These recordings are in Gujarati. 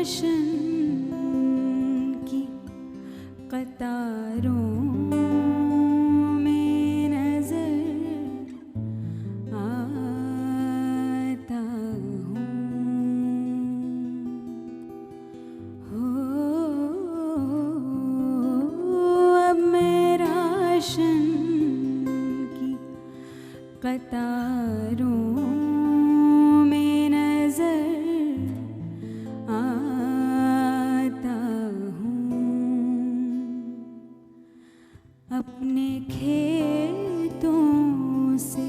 राशन की कतारों में नजर आता हूँ। अब मैं राशन की कतारों में नजर आता हूँ। अपने खेतों से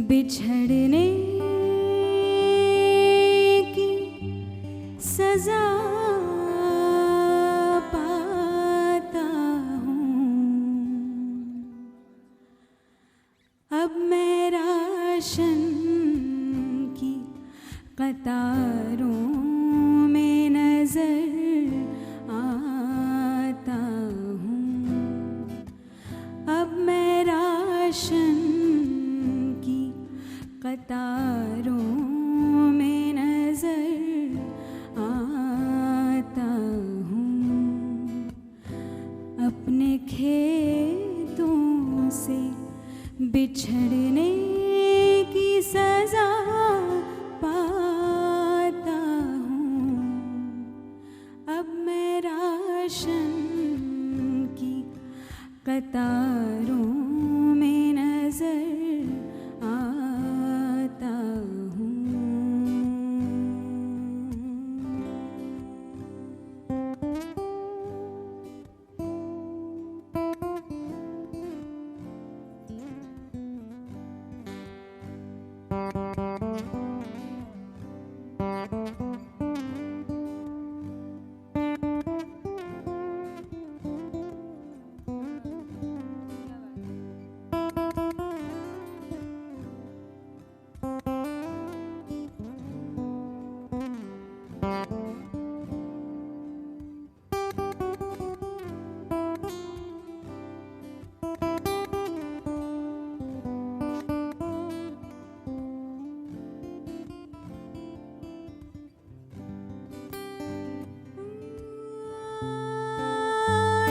बिछड़ने की सजा पाता हूँ। अब मैं राशन की कतारों में नजर आता हूँ। अब मैं राशन की कतारों में नजर आता हूँ। अपने खेतों से बिछड़ने की सजा पाता हूँ। अब मैं राशन की कतारों में नजर आता हूँ।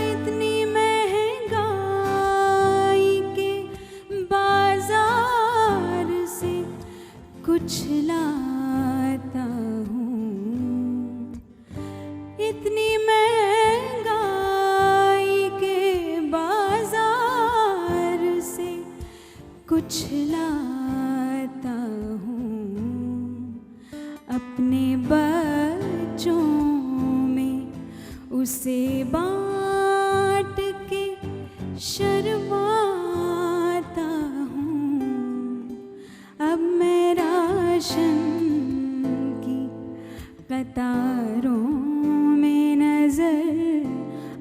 इतनी महंगाई के बाजार से कुछ लाता हूँ। इतनी महंगाई के बाजार से कुछ लाता हूँ। अपने बच्चों में उसे बांट के शर्माता हूँ। अब मैं राशन की कतारों में नजर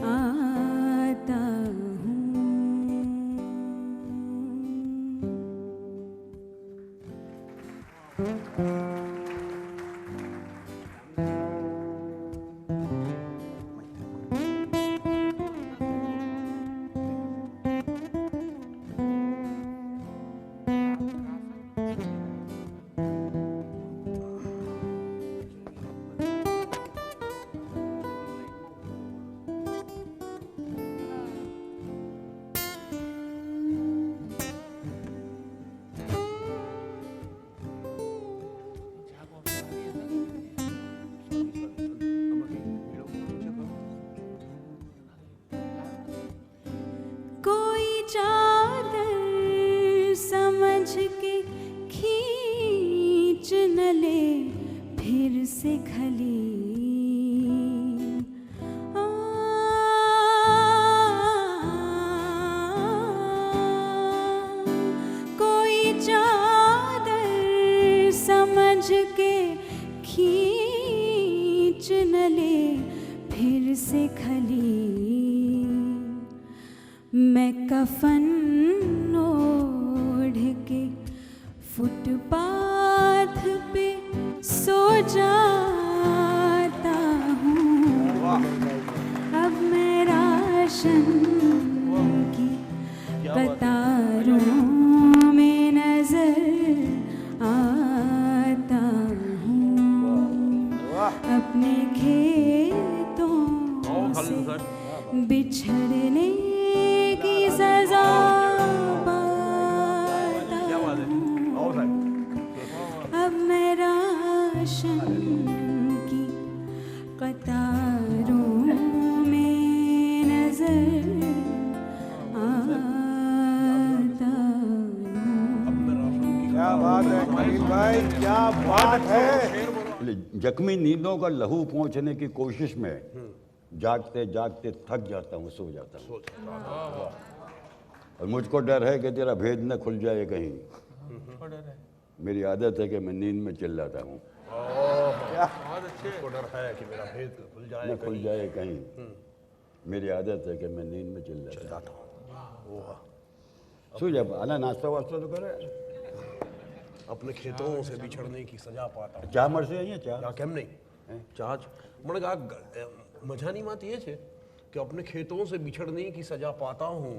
आता हूँ। के खींच न ले फिर से खली। कोई चादर समझ के खींच न ले फिर से खली। मैं कफन ओढ़ के फुटपाथ पे सो जाता हूँ। अब मैं राशन की कतारों में नजर आता हूँ। अपने रोशन की कतारों में नजर आता हूँ। क्या बात है खलील भाई, क्या बात है। जख्मी नींदों का लहू पहुंचने की कोशिश में जागते जागते थक जाता हूँ, सो जाता हूँ। और मुझको डर है कि तेरा भेद न खुल जाए कहीं। मेरी आदत है कि मैं नींद में चिल्लाता हूँ, डर है कि मेरा भेद खुल जाए, न खुल जाए कहीं। मेरी आदत है कि मैं नींद में चिल्लाता हूँ। सो जा, आना नाश्ता वास्ता तो करे। अपने खेतों से बिछड़ने की सजा पाता हूँ। ચા મળશે અહીંયા ચા? કેમ નહીં, ચા જ મને આ મજાની વાત એ છે કે अपने खेतों से बिछड़ने की सजा पाता हूँ,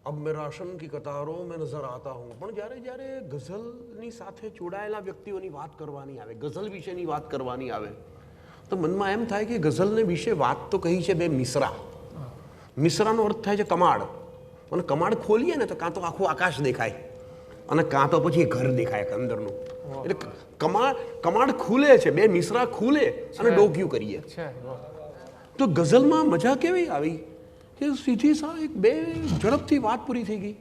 अब मैं राशन की कतारों में नजर आता हूँ। પણ જ્યારે જ્યારે ગઝલની સાથે જોડાયેલા વ્યક્તિઓની વાત કરવાની આવે, ગઝલ વિશેની વાત કરવાની આવે તો મનમાં એમ થાય કે ગઝલને વિશે વાત તો કહી છે બે મિસરા. મિસરાનો અર્થ થાય છે કમાડ, અને કમાડ ખોલીએ ને તો કાં તો આખું આકાશ દેખાય અને કાં તો પછી ઘર દેખાય અંદરનું. એટલે કમાડ ખુલે છે, બે મિસરા ખુલે અને ડોક્યું કરીએ. તો ગઝલમાં મજા કેવી આવી કે સીધી સા એક બે ઝડપથી વાત પૂરી થઈ ગઈ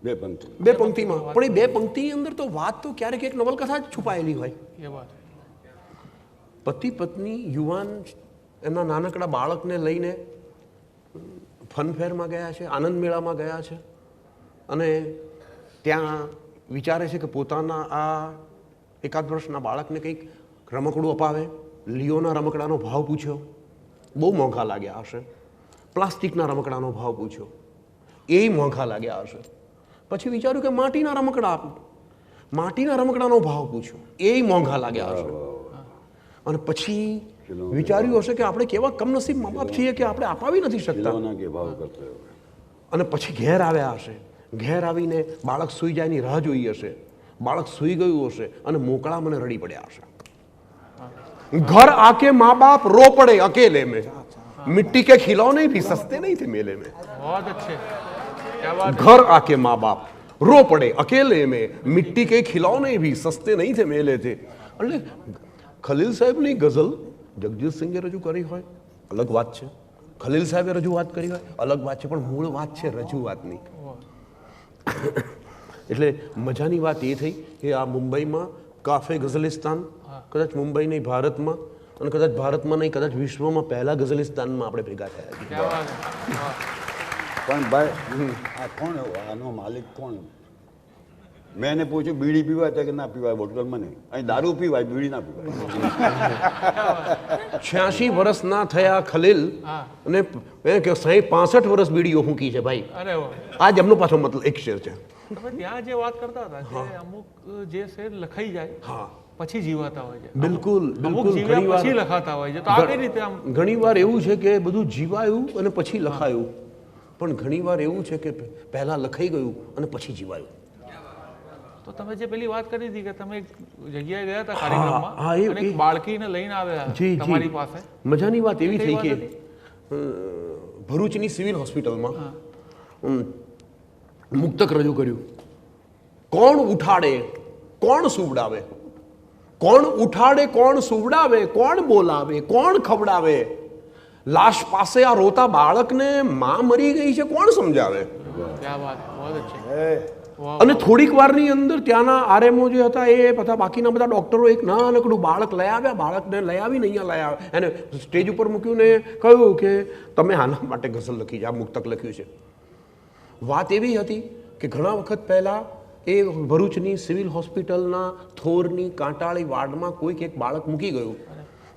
બે પંક્તિ, બે પંક્તિમાં. પણ એ બે પંક્તિની અંદર તો વાત તો ક્યારેક એક નવલકથા જ છુપાયેલી હોય. પતિ પત્ની યુવાન એમના નાનકડા બાળકને લઈને ફનફેરમાં ગયા છે, આનંદ મેળામાં ગયા છે અને ત્યાં વિચારે છે કે પોતાના આ એકાદ વર્ષના બાળકને કંઈક રમકડું અપાવે. લિયોના રમકડાનો ભાવ પૂછ્યો, બહુ મોંઘા લાગ્યા હશે. પ્લાસ્ટિકના રમકડાનો ભાવ પૂછ્યો, એ મોંઘા લાગ્યા હશે. પછી વિચાર્યું કે માટીના રમકડા આપું, માટીના રમકડાનો ભાવ પૂછ્યો, એ મોંઘા લાગ્યા હશે. અને પછી વિચાર્યું હશે કે આપણે કેવા કમનસીબ મા બાપ છીએ કે આપણે અપાવી નથી શકતા. અને પછી ઘેર આવ્યા હશે, ઘેર આવીને બાળક સૂઈ જાય એની રાહ જોઈ હશે. બાળક સૂઈ ગયું હશે અને મોકળા મને રડી પડ્યા હશે. घर आके माँ बाप रो पड़े अकेले में, मिट्टी के खिलौने भी सस्ते नहीं थे मेले में. बहुत अच्छे. घर आके माँ बाप रो पड़े अकेले में, मिट्टी के खिलौने भी सस्ते नहीं थे मेले थे. એટલે ખલીલ સાહેબની ગઝલ જગજીત સિંઘે રજૂ કરી હોય અલગ વાત છે, ખલીલ સાહેબે રજૂઆત કરી હોય અલગ વાત છે, પણ મૂળ વાત છે રજૂઆતની. એટલે મજાની વાત એ થઈ કે આ મુંબઈમાં કાફે ગઝલિસ્તાન, કદાચ મુંબઈ નહીં ભારતમાં, અને કદાચ ભારતમાં નહીં કદાચ વિશ્વમાં પહેલા ગઝલિસ્તાનમાં આપણે ભેગા થયા છીએ. પણ ભાઈ આ કોણ, આનો માલિક કોણ? મેં એને પૂછ્યું બીડી પીવાય છે કે ના પીવાય બોટલમાં નહીં, અહીં દારૂ પીવાય, બીડી ના પીવાય. 86 વર્ષ ના થયા ખલીલ અને 65 વર્ષ બીડીઓ ફૂંકી છે ભાઈ. આજ એમનો પાછો મતલબ એક શેર છે. ત્યાં જે વાત કરતા હતા કે અમુક જે શેર લખાઈ જાય પછી જીવાતા હોય છે. બિલકુલ અમુક જીવ્યા પછી લખાતા હોય છે. તો આ કઈ રીતે આમ? ઘણીવાર એવું છે કે બધું જીવાયું અને પછી લખાયું, પણ ઘણીવાર એવું છે કે પહેલા લખાઈ ગયું અને પછી જીવાયું. તો તમે જે પેલી વાત કરી હતી કે તમે એક જગ્યાએ ગયા હતા કાર્યક્રમમાં અને એક બાળકીને લઈને આવ્યા તમારી પાસે, મજાની વાત એવી થઈ કે ભરૂચની સિવિલ હોસ્પિટલમાં મુક્તક રજૂ કર્યું. કોણ ઉઠાડે કોણ સુવડાવે, કોણ ઉઠાડે કોણ સુવડાવે, કોણ બોલાવે કોણ ખવડાવે, લાશ પાસે આ રોતા બાળકને માં મરી ગઈ છે કોણ સમજાવે. અને થોડીક વારની અંદર ત્યાંના આરએમઓ જે હતા એ બધા બાકીના બધા ડોક્ટરો એક નાનકડું બાળક લઈ આવ્યા, બાળકને લઈ આવીને અહીંયા લઈ આવ્યા, એને સ્ટેજ ઉપર મૂક્યું ને કહ્યું કે તમે આના માટે ગઝલ લખી છે, આ મુક્તક લખ્યું છે. વાત એવી હતી કે ઘણા વખત પહેલાં એ ભરૂચની સિવિલ હોસ્પિટલના થોરની કાંટાળી વાર્ડમાં કોઈક એક બાળક મૂકી ગયું,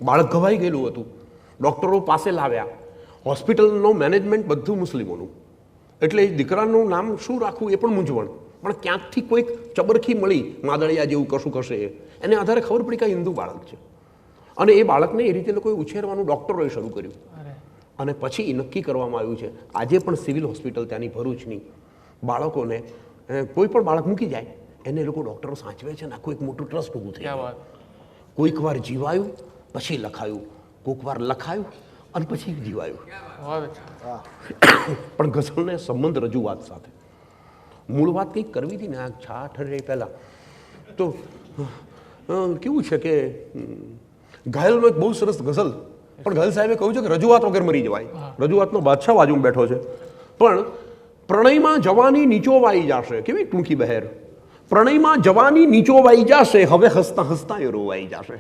બાળક ઘવાઈ ગયેલું હતું. ડૉક્ટરો પાસે લાવ્યા, હોસ્પિટલનો મેનેજમેન્ટ બધું મુસ્લિમોનું, એટલે એ દીકરાનું નામ શું રાખવું એ પણ મૂંઝવણ. પણ ક્યાંકથી કોઈક ચબરખી મળી માદળિયા જેવું કશું કશે, એને આધારે ખબર પડી કે હિન્દુ બાળક છે. અને એ બાળકને એ રીતે લોકોએ ઉછેરવાનું ડૉક્ટરોએ શરૂ કર્યું. અને પછી નક્કી કરવામાં આવ્યું છે આજે પણ સિવિલ હોસ્પિટલ ત્યાંની ભરૂચની બાળકોને કોઈ પણ બાળક મૂકી જાય એને લોકો ડૉક્ટરો સાચવે છે ને આખું એક મોટું ટ્રસ્ટ ઊભું થયું. કોઈક વાર જીવાયું પછી લખાયું, કોઈક વાર લખાયું અને પછી જીવાયું. પણ ગઝલને સંબંધ રજૂઆત સાથે મૂળ વાત કંઈક કરવી હતી ને આ 6-8 પહેલાં તો કેવું છે કે ઘાયલનો એક બહુ સરસ ગઝલ, પણ ઘાયલ સાહેબે કહ્યું છે કે રજૂઆત વગર મરી જવાય. રજૂઆતનો બાદશાહ બાજુમાં બેઠો છે, પણ પ્રણયમાં જવાની નીચોવાઈ જાશે. કેવી ટૂંકી બહેર. પ્રણયમાં જવાની નીચોવાઈ જાશે, હવે હસતા હસતા એ રોવાઈ જાશે.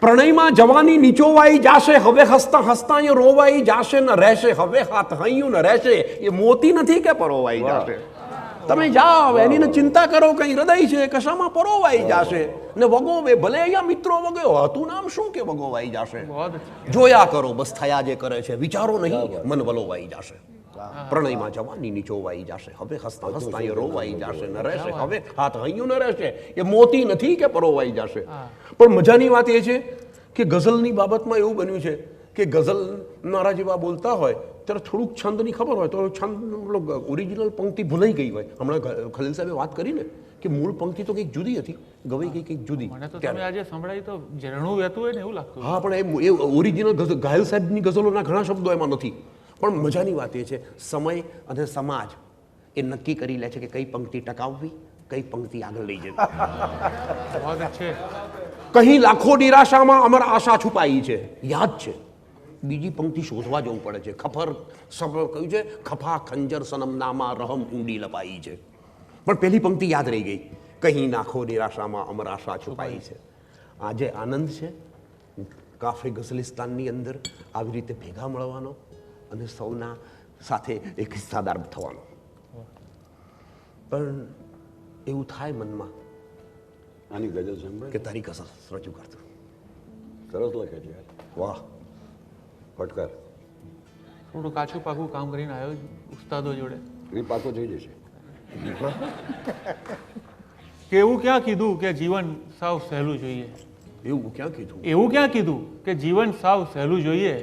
પ્રણયમાં જવાની નીચોવાઈ જાશે, હવે હસતા હસતા એ રોવાઈ જાશે. ન રહેશે હવે હાથ હૈયું ન રહેશે, એ મોતી નથી કે પરોવાઈ જાશે. તમે જાઓ એની ચિંતા કરો, કઈ હૃદય છે કશામાં પરોવાઈ જાશે. ને વગોવે ભલે અહીંયા મિત્રો વગયો, હતું નામ શું કે વગોવાઈ જાશે. જોયા કરો બસ થયા જે કરે છે, વિચારો નહીં મન વલોવાઈ જાશે. પ્રણયમાં જવાની નીચોવાઈ જાશે, હવે હસતા હસતા એ રોવાઈ જાશે. ન રહેશે હવે હાથ હૈયું ન રહેશે, એ મોતી નથી કે પરોવાઈ જાશે. પણ મજાની વાત એ છે કે ગઝલની બાબતમાં એવું બન્યું છે કે ગઝલ નારા જેવા બોલતા હોય ત્યારે થોડુંક છંદની ખબર હોય તો છંદ ઓરિજિનલ પંક્તિ ભૂલાઈ ગઈ હોય. હમણાં ખલીલ સાહેબે વાત કરી ને કે મૂળ પંક્તિ તો કંઈક જુદી હતી, ગવાઈ ગઈ કંઈક જુદી. મને તો તમે આજે સંભળાઈ તો ઝરણું વહેતું હોય ને એવું લાગતું. હા, પણ એ ઓરિજિનલ ઘાયલ સાહેબની ગઝલોના ઘણા શબ્દો એમાં નથી. પણ મજાની વાત એ છે સમય અને સમાજ એ નક્કી કરી લે છે કે કઈ પંક્તિ ટકાવવી, કઈ પંક્તિ આગળ લઈ જવી. કહી લાખો નિરાશામાં અમર આશા છુપાઈ છે, યાદ છે. બીજી પંક્તિ શોધવા જવું પડે છે. કહ્યું છે ખફા ખંજર સનમનામાં રહમ ઊંડી લપાઈ છે, પણ પહેલી પંક્તિ યાદ રહી ગઈ. કહી નાખો નિરાશામાં અમર આશા છુપાઈ છે. આજે આનંદ છે કાફે ગઝલિસ્તાનની અંદર આવી રીતે ભેગા મળવાનો અને સૌના સાથે એક હિસ્સાદાર થવાનો. પણ એવું થાય મનમાં આની ગઝલ સાંભળે કે તારી ગઝલ રજૂ કરતો. સરસ લખે છે. વાહ, ફટકાર. થોડું કાચું પાકું કામ કરીને આવ્યો ઉસ્તાદો જોડે. એ પાકો થઈ જશે. કે એવું ક્યાં કીધું કે જીવન સાવ સહેલું જોઈએ? એવું ક્યાં કીધું? એવું ક્યાં કીધું કે જીવન સાવ સહેલું જોઈએ?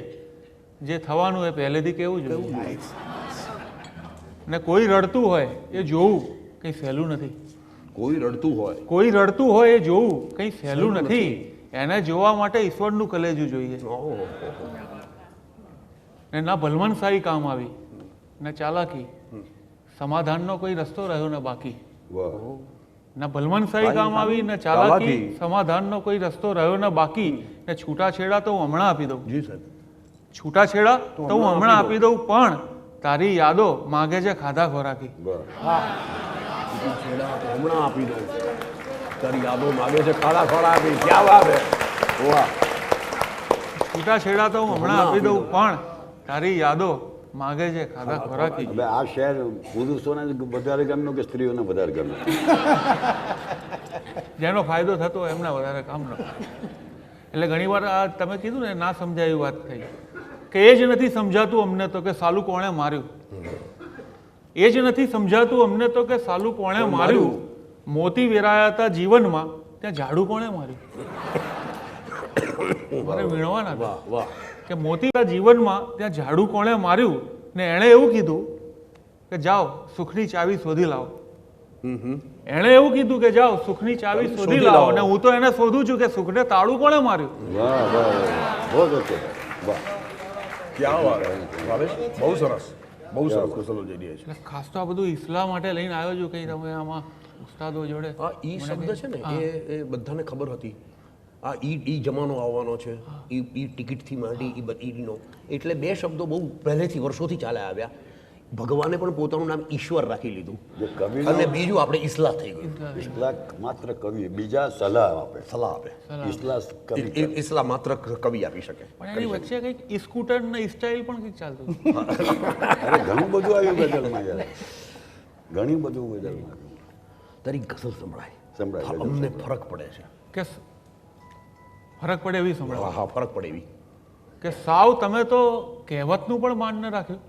જે થવાનું એ પહેલેથી કેવું જોઈએ. ને કોઈ રડતું હોય એ જોવું કંઈ સહેલું નથી. કોઈ રડતું હોય, કોઈ રડતું હોય એ જોવું કંઈ સહેલું નથી. એને જોવા માટે ઈશ્વરનું કલેજું જોઈએ. ને ના ભલમનશાહી કામ આવી ને ચાલાકી, સમાધાનનો કોઈ રસ્તો રહ્યો ને બાકી. ના ભલમનશાહી કામ આવી ને ચાલાકી, સમાધાનનો કોઈ રસ્તો રહ્યો ને બાકી. ને છૂટાછેડા તો હું હમણાં આપી દઉં. જી સાહેબ, છૂટાછેડા તો હું હમણાં આપી દઉં, પણ તારી યાદો માગે છે ખાધા ખોરાકી. હમણાં આપી દઉં, તારી યાદો માગે છે ખાડા ખોરાકી. ક્યાં વાત છે. વાહ. છૂટાછેડા તો હું હમણાં આપી દઉં, પણ તારી યાદો માગે છે ખાધા ખોરાકી. હવે આ શહેર પુરુષોને વધારે ગમનું કે સ્ત્રીઓને વધારે ગમે? જેનો ફાયદો થતો હોય એમને વધારે કામ ન. એટલે ઘણી વાર આ તમે કીધું ને ના સમજાય એવી વાત થઈ કે એ જ નથી સમજાતું અમને તો કે સાલું કોણે માર્યું. એ જ નથી સમજાતું અમને તો કે સાલું કોણે માર્યું. મોતી વેરાયા હતા જીવનમાં, ત્યાં ઝાડુ કોણે માર્યું. મારે વીણવાના વાહ વાહ. કે મોતી જીવનમાં ત્યાં ઝાડુ કોણે માર્યું. ને એણે એવું કીધું કે જાઓ સુખની ચાવી શોધી લાવો. એણે એવું કીધું કે જાઓ સુખની ચાવી શોધી લાવો. અને હું તો એને શોધું છું કે સુખને તાળું કોણે માર્યું. વાહ વાહ બહુ જ વાહ. ક્યાં વાત. બહુ સરસ, બહુ સરસ ગઝલો જઈ રહી છે. એટલે ખાસ તો આ બધું ઇસ્લામ માટે લઈને આવ્યો છું. કંઈ તમે આમાં ઉસ્તાદો જોડે આ ઈ શબ્દ છે ને એ બધાને ખબર હતી. આ ઈ જમાનો આવવાનો છે, ઈ ટિકિટથી માંડી ઈ બધીનો. એટલે બે શબ્દો બહુ પહેલેથી વર્ષોથી ચાલ્યા આવ્યા. ભગવાને પણ પોતાનું નામ ઈશ્વર રાખી લીધું અને બીજું આપણે ઇસ્લાહ થઈ ગયું. ઇસ્લાહ માત્ર કવિ, બીજા સલાહ આપે. સલાહ આપે. ઇસ્લાહ કવિ, ઇસ્લાહ માત્ર કવિ આપી શકે. પણ એની વચ્ચે કંઈક સ્કૂટર ને સ્ટાઇલ પણ કંઈક ચાલતું. અરે ઘણું બધું આવ્યું ગઝલમાં યાર, ઘણું બધું ગઝલમાં. તારી ગઝલ સંભળાય, સંભળાય. અમને ફરક પડે છે. કે ફરક પડે એવી સંભળાય. હા, ફરક પડે એવી. કે સાવ તમે તો કહેવતનું પણ માન ન રાખ્યું.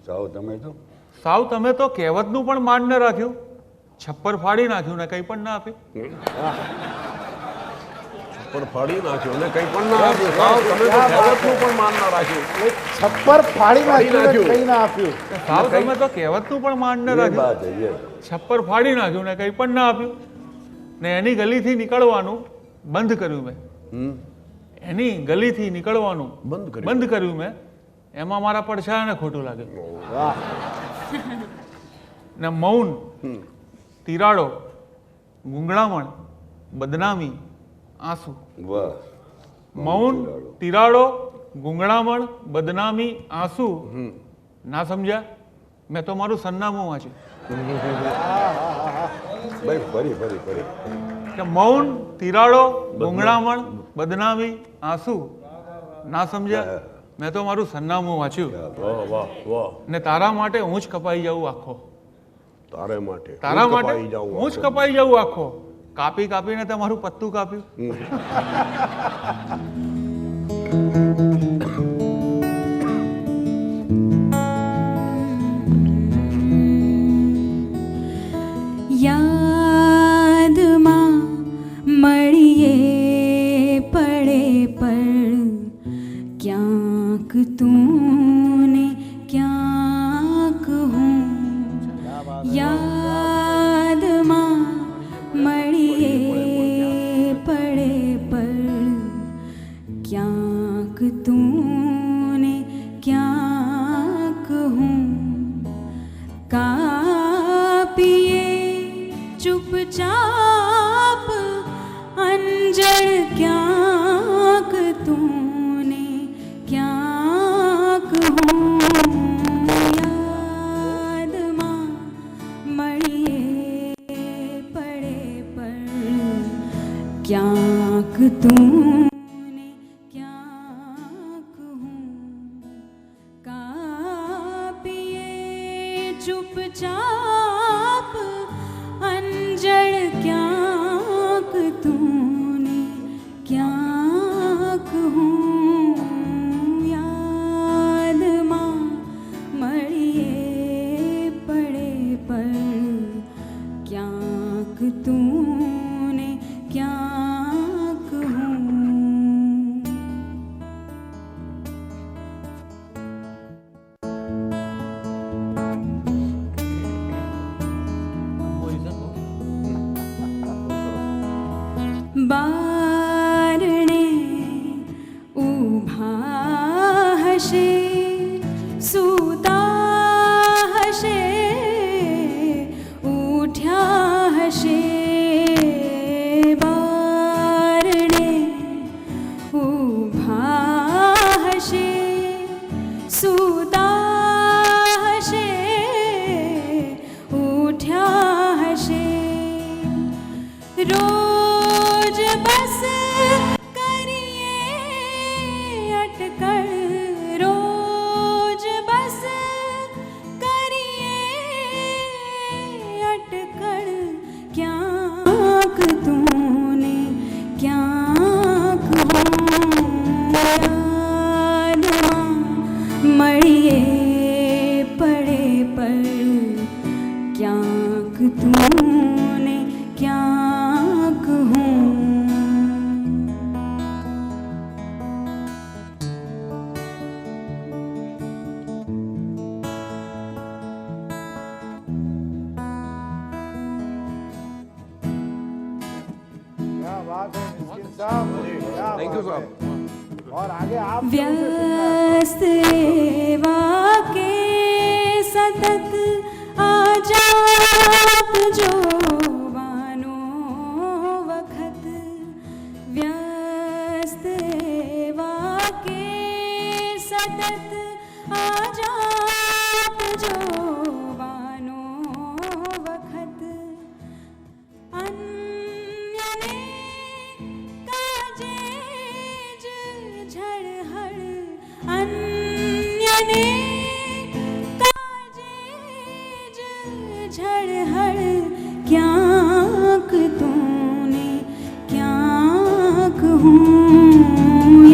સાવ તમે તો કહેવતનું પણ માન ન રાખ્યું. છપ્પર ફાડી નાખ્યું ને કંઈ પણ ના આપ્યું. છપ્પર ફાડી નાખ્યું ને કંઈ પણ ના આપ્યું. સાવ તમે તો કહેવતનું પણ માન ના રાખ્યું. છપ્પર ફાડી નાખ્યું ને કંઈ ના આપ્યું. સાવ તમે તો કહેવતનું પણ માન ન રાખ્યું. છપ્પર ફાડી નાખ્યું ને કંઈ પણ ના આપ્યું. ને એની ગલીથી નીકળવાનું બંધ કર્યું મેં. એની ગલીથી નીકળવાનું બંધ કર્યું મેં. એમાં મારા પડછાયાને ખોટું લાગ્યું. ને મૌન તિરાડો ગુંગળામણ બદનામી આંસુ. વાહ. મૌન તિરાડો ગુંગળામણ બદનામી આંસુ. ના સમજ્યા? મેં તો મારું સરનામું વાંચ્યું ભાઈ ફરી ફરી ફરી. કે મૌન તિરાડો ગુંગળામણ બદનામી આંસુ. ના સમજ્યા? મેં તો મારું સરનામું વાંચ્યું. વાહ વાહ વાહ. ને તારા માટે હું જ કપાઈ જાઉં આખો. તારે માટે તારા હું માટે કપાઈ જાઉં હું જ આખો. કપાઈ જાઉં આખો. કાપી કાપીને તમારું પત્તું કાપ્યું. યાદમાં મળીએ પડે પણ ક્યાંક તું ને ક્યાંક હું. યાદમાં મળીએ પડે પણ ક્યાંક તું ને ક્યાંક હું. કાપીએ ચૂપચાપ અંજળ ક્યાંક તું ને ક્યાંક હું. યાદમાં મળીએ પડે પણ ક્યાંક તું ને ક્યાંક હું. કાપીએ ચૂપચાપ અંજળ ક્યાંક તું ને ક્યાંક હું. યાદમાં મળીએ પડે પણ ક્યાંક તું ને ક્યાંક હું. બારણે ઊભા હશે સૂતા હશે ઉઠ્યા હશે. બારણે ઊભા હશે સૂતા હશે ઉઠ્યા હશે. રોજ બસ કરીએ અટકળ. રોજ બસ કરીએ અટકળ ક્યાંક તું ને ક્યાંક હું. યાદમાં મળીએ પડે પણ ક્યાંક તું ને ક્યાંક હું. क्या बात है मिस्किन साहब, क्या थैंक यू बात साहब. है। और आगे आप व्यस्त एवा के सतत आजात જોવાનો વખત. વ્યસ્ત એવા કે સતત આજાત જોવાનો વખત. અન્યને કાજે જ ઝળહળ. અન્યને કાજે જ ઝળહળ ક્યાંક તું ને ક્યાંક હું.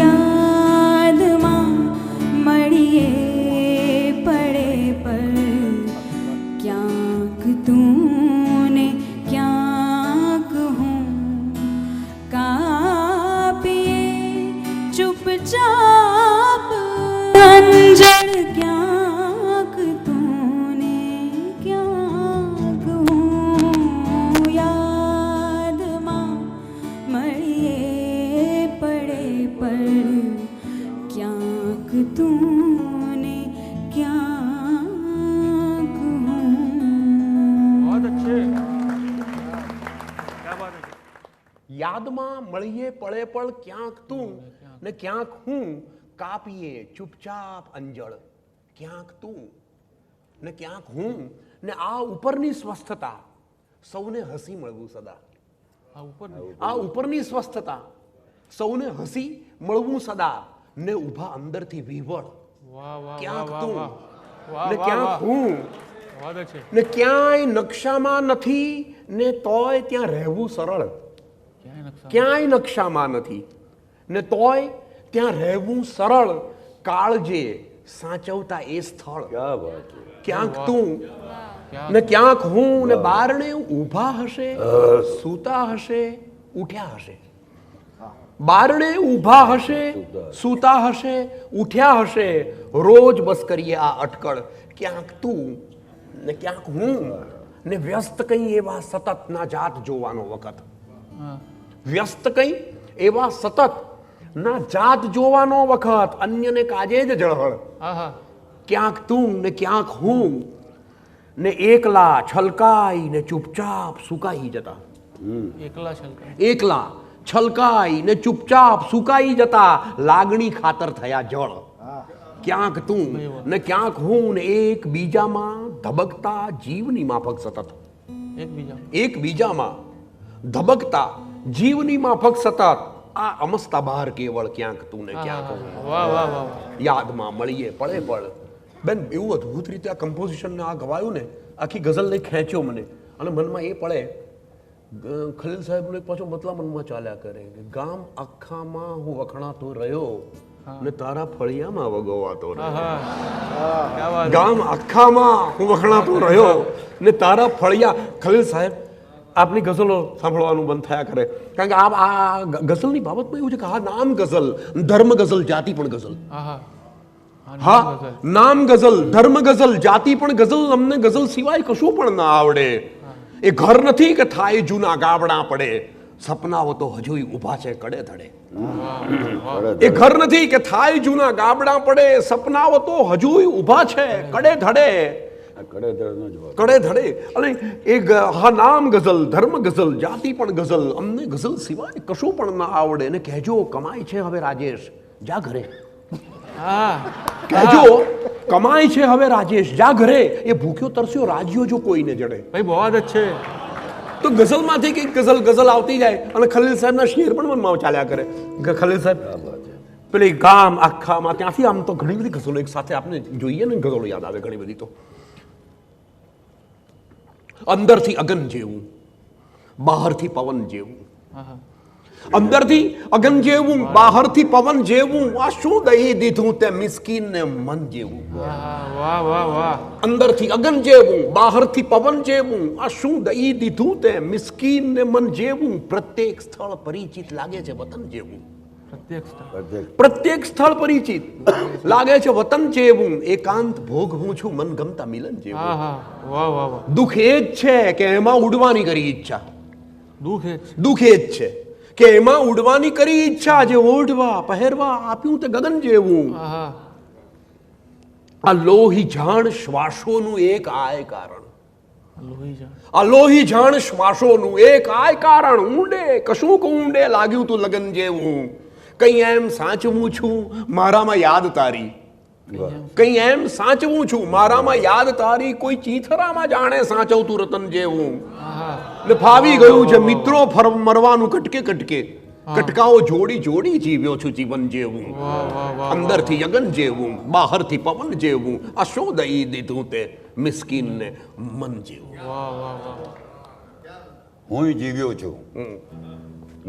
યાદમાં મળીએ પડે પણ ક્યાંક તું ને ક્યાંક હું. કાપીએ ચૂપચાપ અંજળ ક્યાંક તું ને ક્યાંક હું. યાદમાં મળીએ પડે પણ ક્યાંક તું ને ક્યાંક હું. યાદમાં મળીએ પળે પળ ક્યાંક તું ને ક્યાંક હું કાપીએ ચૂપચાપ અંજળ ક્યાંક તું ને ક્યાંક હું ને આ ઉપરની સ્વસ્થતા સૌને હસી મળવું સદા આ ઉપરની સ્વસ્થતા સૌને હસી મળવું સદા ને ઊભા અંદરથી વિવળ ક્યાંક તું ને ક્યાંક હું ને ક્યાંય નકશામાં નથી ને તોય ત્યાં રહેવું સરળ ક્યાંય નકશામાં નથી ને તોય ત્યાં રહેવું સરળ કાળજે સાચવતા એ સ્થળ ક્યાં વાત છે. ક્યાંક તું ને ક્યાંક હું ને બારણે ઊભા હશે સૂતા હશે ઉઠ્યા હશે બારણે ઊભા હશે સૂતા હશે ઉઠ્યા હશે રોજ બસ કરીએ આ અટકળ ક્યાંક તું ને ક્યાંક હું ને વ્યસ્ત કઈ એવા સતત ના જાત જોવાનો વખત વ્યસ્ત કઈ એવા સતત ના જાત જોવાનો વખત અન્યને કાજે જ જળહળ ક્યાંક તું ને ક્યાંક હું ને એકલા છલકાઈ ને ચૂપચાપ સુકાઈ જતા એકલા છલકાઈ ને ચૂપચાપ સુકાઈ જતા લાગણી ખાતર થયા જળ ક્યાંક તું ને ક્યાંક હું ને એક બીજામાં ધબકતા જીવની માફક સતત એકબીજામાં ધબકતા જીવની માફક સતત આ અમસ્તા બહાર કેવળ ક્યાંક તું ને ક્યાંક હું યાદમાં મળીએ પળે પળ બેન એવું અદ્ભુત રીતે આ કમ્પોઝિશન આ ગવાયું ને આખી ગઝલને ખેંચ્યો મને અને મનમાં એ પડે ખલીલ સાહેબનો એક પાછો મતલા મનમાં ચાલ્યા કરે કે ગામ આખામાં હું વખણાતો રહ્યો ને તારા ફળિયામાં વગોવાતો રહ્યો ગામ આખામાં હું વખણાતો રહ્યો ને તારા ફળિયા ખલીલ સાહેબ આપની ગઝલો સાંભળવાનું બંધ થયા કરે કારણ કે આ ગઝલની બાબતમાં એવું છે કે આ નામ ગઝલ ધર્મ ગઝલ જાતિ પણ ગઝલ હા નામ ગઝલ ધર્મ ગઝલ જાતિ પણ ગઝલ અમને ગઝલ સિવાય કશું પણ ના આવડે એ ઘર નથી કે થાય જૂના ગાબડા પડે સપનાઓ તો હજુય ઊભા છે કડે ધડે એ ઘર નથી કે થાય જૂના ગાબડા પડે સપનાઓ તો હજુય ઊભા છે કડે ધડે કડે ધડે અને એ હા નામ ગઝલ ધર્મ ગઝલ જાતિ પણ ગઝલ અમને ગઝલ સિવાય કશું પણ ના આવડે ને કહેજો કમાય છે હવે રાજેશ જા ઘરે કહેજો કમાય છે હવે રાજેશ જા ઘરે એ ભૂખ્યો તરસ્યો રાજ્યો જો કોઈને જડે ભાઈ બહુ અચ્છે તો ગઝલમાંથી કઈક ગઝલ આવતી જાય અને ખલીલ સાહેબના શેર પણ મનમાં ચાલ્યા કરે ખલીલ સાહેબ પેલી ગામ આખામાં ત્યાંથી આમ તો ઘણી બધી ગઝલો એક સાથે આપણે જોઈએ ને ગઝલો યાદ આવે ઘણી બધી તો અંદરથી અગન જેવું બહારથી પવન જેવું અંદરથી અગન જેવું બહારથી પવન જેવું આ શું દઈ દીધું તે મિસ્કીન ને મન જેવું અંદરથી અગન જેવું બહારથી પવન જેવું આ શું દઈ દીધું તે મિસ્કીન ને મન જેવું પ્રત્યેક સ્થળ પરિચિત લાગે છે વતન જેવું પ્રત્યેક સ્થળ પરિચિત લાગે છે વતન જેવું એકાંત ભોગવું છું મન ગમતા મિલન જેવું દુઃખ એ જ છે કે એમાં ઉડવાની કરી ઈચ્છા દુઃખ એ જ છે કે એમાં ઉડવાની કરી ઈચ્છા જે ઓઢવા પહેરવા આપ્યું તે ગગન જેવું આ લોહી જાણ શ્વાસોનું એક આય કારણ આ લોહી જાણ શ્વાસોનું એક આય કારણ ઊંડે કશુંક ઊંડે લાગ્યું તું લગન જેવું કઈ એમ સાચવું છું મારામાં યાદ તારી કઈ એમ સાચવું છું મારામાં યાદ તારી કોઈ ચીથરામાં જાણે સાચવતું રતન જેવું ને ફાવી ગયું છે મિત્રો મરવાનું કટકે કટકે કટકાઓ જોડી જોડી જીવ્યો છું જીવન જેવું અંદરથી યગન જેવું બહારથી પવન જેવું આ શું દઈ દીધું તે મિસ્કીન ને મન જેવું હું જીવ્યો છું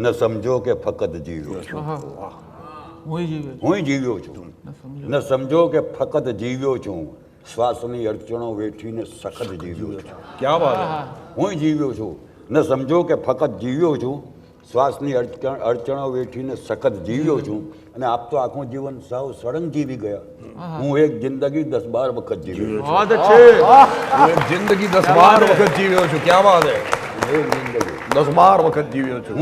ન સમજો કે ફકત જીવ્યો છું હું જીવ્યો છું ન સમજો કે ફકત જીવ્યો છું શ્વાસની અડચણો વેઠીને સખત જીવ્યો છું ક્યાં વાત હું જીવ્યો છું ન સમજો કે ફકત જીવ્યો છું શ્વાસની અડચણો વેઠીને સખત જીવ્યો છું અને આપ તો આખું જીવન સાવ સળંગ જીવી ગયા હું એક જિંદગી 10-12 વખત જીવ્યો છું જિંદગી 10-12 વખત જીવ્યો છું ક્યાં વાત હે 10-12 વખત જીવ્યો છું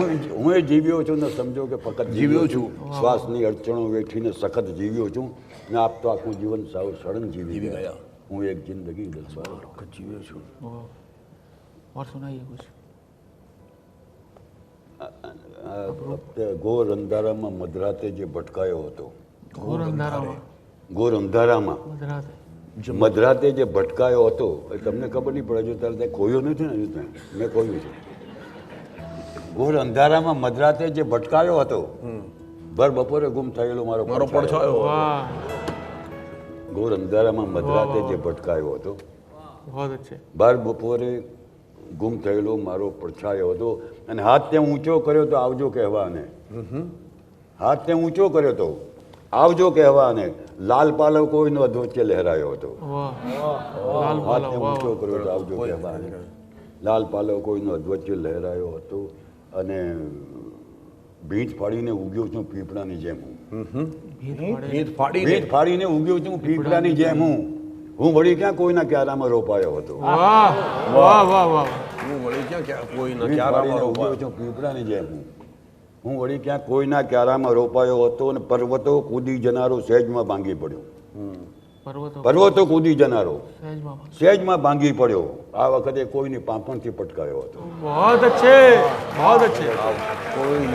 હું જીવ્યો છું ને સમજો કે ફકત જીવ્યો છું શ્વાસની અડચણો વેઠીને સખત જીવ્યો છું ને આપ તો આખું જીવન સાવ સળંગ જીવી ગયા હું એક જિંદગી 10-12 વખત જીવ્યો છું और सुनाइए कुछ ઘોર અંધારામાં મધરાતે જે ભટકાયો હતો, ઘોર અંધારામાં ઘોર અંધારામાં મધરાતે મધરાતે જે ભટકાયો હતો, એ તમને ખબર નહીં પડે, જો તારે ત્યાં ખોયો નથી ને, હજુ ત્યાં મેં ખોયું છે. ઘોર અંધારામાં મધરાતે જે ભટકાયો હતો, ભર બપોરે ગુમ થયેલો મારો પડછાયો. વાહ, ઘોર અંધારામાં મધરાતે જે ભટકાયો હતો, बहुत अच्छे. બાર બપોરે ગુમ થયેલો મારો પડછાયો હતો, અને હાથ ત્યાં ઊંચો કર્યો તો આવજો કહેવાને. હાથ ત્યાં ઊંચો કર્યો તો આવજો કહેવાને. લાલ પાલવ કોઈનો અધવચ્ચે લહેરાયો હતો. વાહ, લાલ હાથ પાલવ, ત્યાં ઊંચો કર્યો તો આવજો કહેવાને. લાલ પાલવ કોઈનો અધવચ્ચે લહેરાયો હતો, અને ભીંત ફાડીને ઉગ્યો છું પીપળાની જેમ હું. ભીંત ફાડીને ભીંત ફાડીને ઉગ્યો છું પીપળાની જેમ હું વળી ક્યાં કોઈના ક્યારામાં રોપાયો હતો. વાહ વાહ વાહ વાહ. હું વળી ક્યાં કોઈના ભીંત ક્યારામાં ફાડીને ઉગ્યો છું પીપળાની જેમ હું વળી ક્યાં કોઈના ક્યારામાં રોપાયો હતો, અને પર્વતો કૂદી જનારો સહેજમાં ભાંગી પડ્યો. પર્વતો કૂદી જનારો સહેજમાં ભાંગી પડ્યો. આ વખતે કોઈની પાંપણથી પટકાયો હતો. बहुत अच्छे, बहुत अच्छे.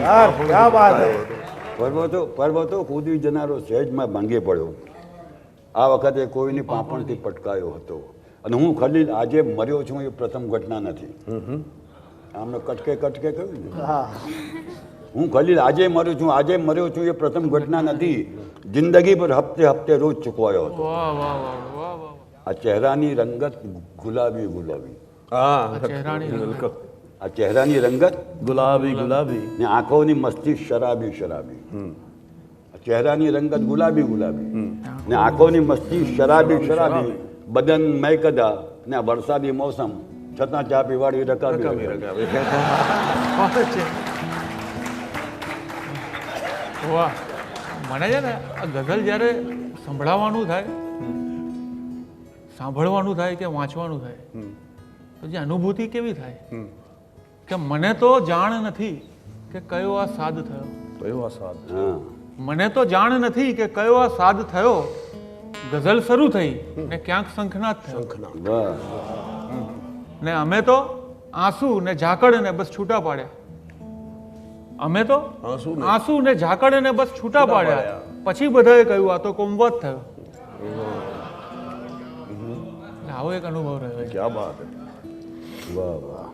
यार क्या बात है. પર્વતો કૂદી જનારો સહેજમાં ભાંગી પડ્યો. આ વખતે કોઈની પાંપણથી પટકાયો હતો. અને હું ખલીલ આજે મર્યો છું એ પ્રથમ ઘટના નથી. આમને કટકે કહ્યું ને, હું ખલીલ આજે મર્યો છું એ પ્રથમ ઘટના નથી. જિંદગી પર હપ્તે હપ્તે રોજ ચૂકવાયો હતો. વાહ વાહ વાહ વાહ વાહ. આ ચહેરાની રંગત ગુલાબી ગુલાબી, હા આ ચહેરાની રંગત ગુલાબી ગુલાબી ને આંખોની મસ્તી શરાબી શરાબી. ચહેરાની રંગત ગુલાબી ગુલાબી ને આંખોની મસ્તી શરાબી શરાબી. બદન મહેકદા ને આ વરસાદી મોસમ છતાં ચા પીવાડી રકાબી રકાબી. बहुत अच्छे. વાહ, મને છે ને આ ગઝલ જ્યારે સંભળાવવાનું થાય, સાંભળવાનું થાય કે વાંચવાનું થાય, તો જે અનુભૂતિ કેવી થાય કે મને તો જાણ નથી કે કયો આ સાદ થયો. કયો આ સાદ. હા, મને તો જાણ નથી કે કયો આ સાદ થયો. ગઝલ શરૂ થઈ ને ક્યાંક શંખનાદ થયો, વાહ. ને અમે તો આંસુ ને ઝાકળ ને બસ છૂટા પાડ્યા. અમે તો આંસુ ને ઝાકળ ને બસ છૂટા પાડ્યા. પછી બધાએ કહ્યું આ તો કોમવત થયો. આવો એક અનુભવ રહ્યો. ક્યાં બાત હે. વાહ વાહ.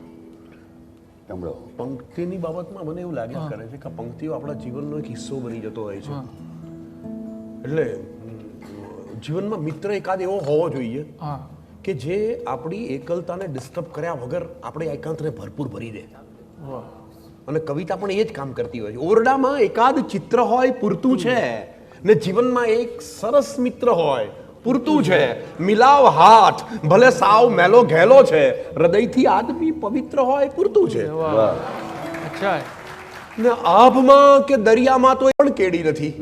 સાંભળો, પંક્તિની બાબતમાં મને એવું લાગ્યા કરે છે કે પંક્તિઓ આપણા જીવનનો એક હિસ્સો બની જતો હોય છે. એટલે જીવનમાં મિત્ર એકાદ એવો હોવો જોઈએ હા, કે જે આપણી એકલતાને ડિસ્ટર્બ કર્યા વગર આપણે એકાંતને ભરપૂર ભરી દે. વાહ. અને કવિતા પણ એ જ કામ કરતી હોય છે. ઓરડામાં એકાદ ચિત્ર હોય પૂરતું છે, ને જીવનમાં એક સરસ મિત્ર હોય પૂરતું છે. મિલાવ હાથ ભલે સાવ મેલો ઘેલો છે, હૃદયથી આદમી પવિત્ર હોય પૂરતું છે. વાહ. અચ્છા. ને આભમાં કે દરિયામાં તો એ પણ કેડી નથી.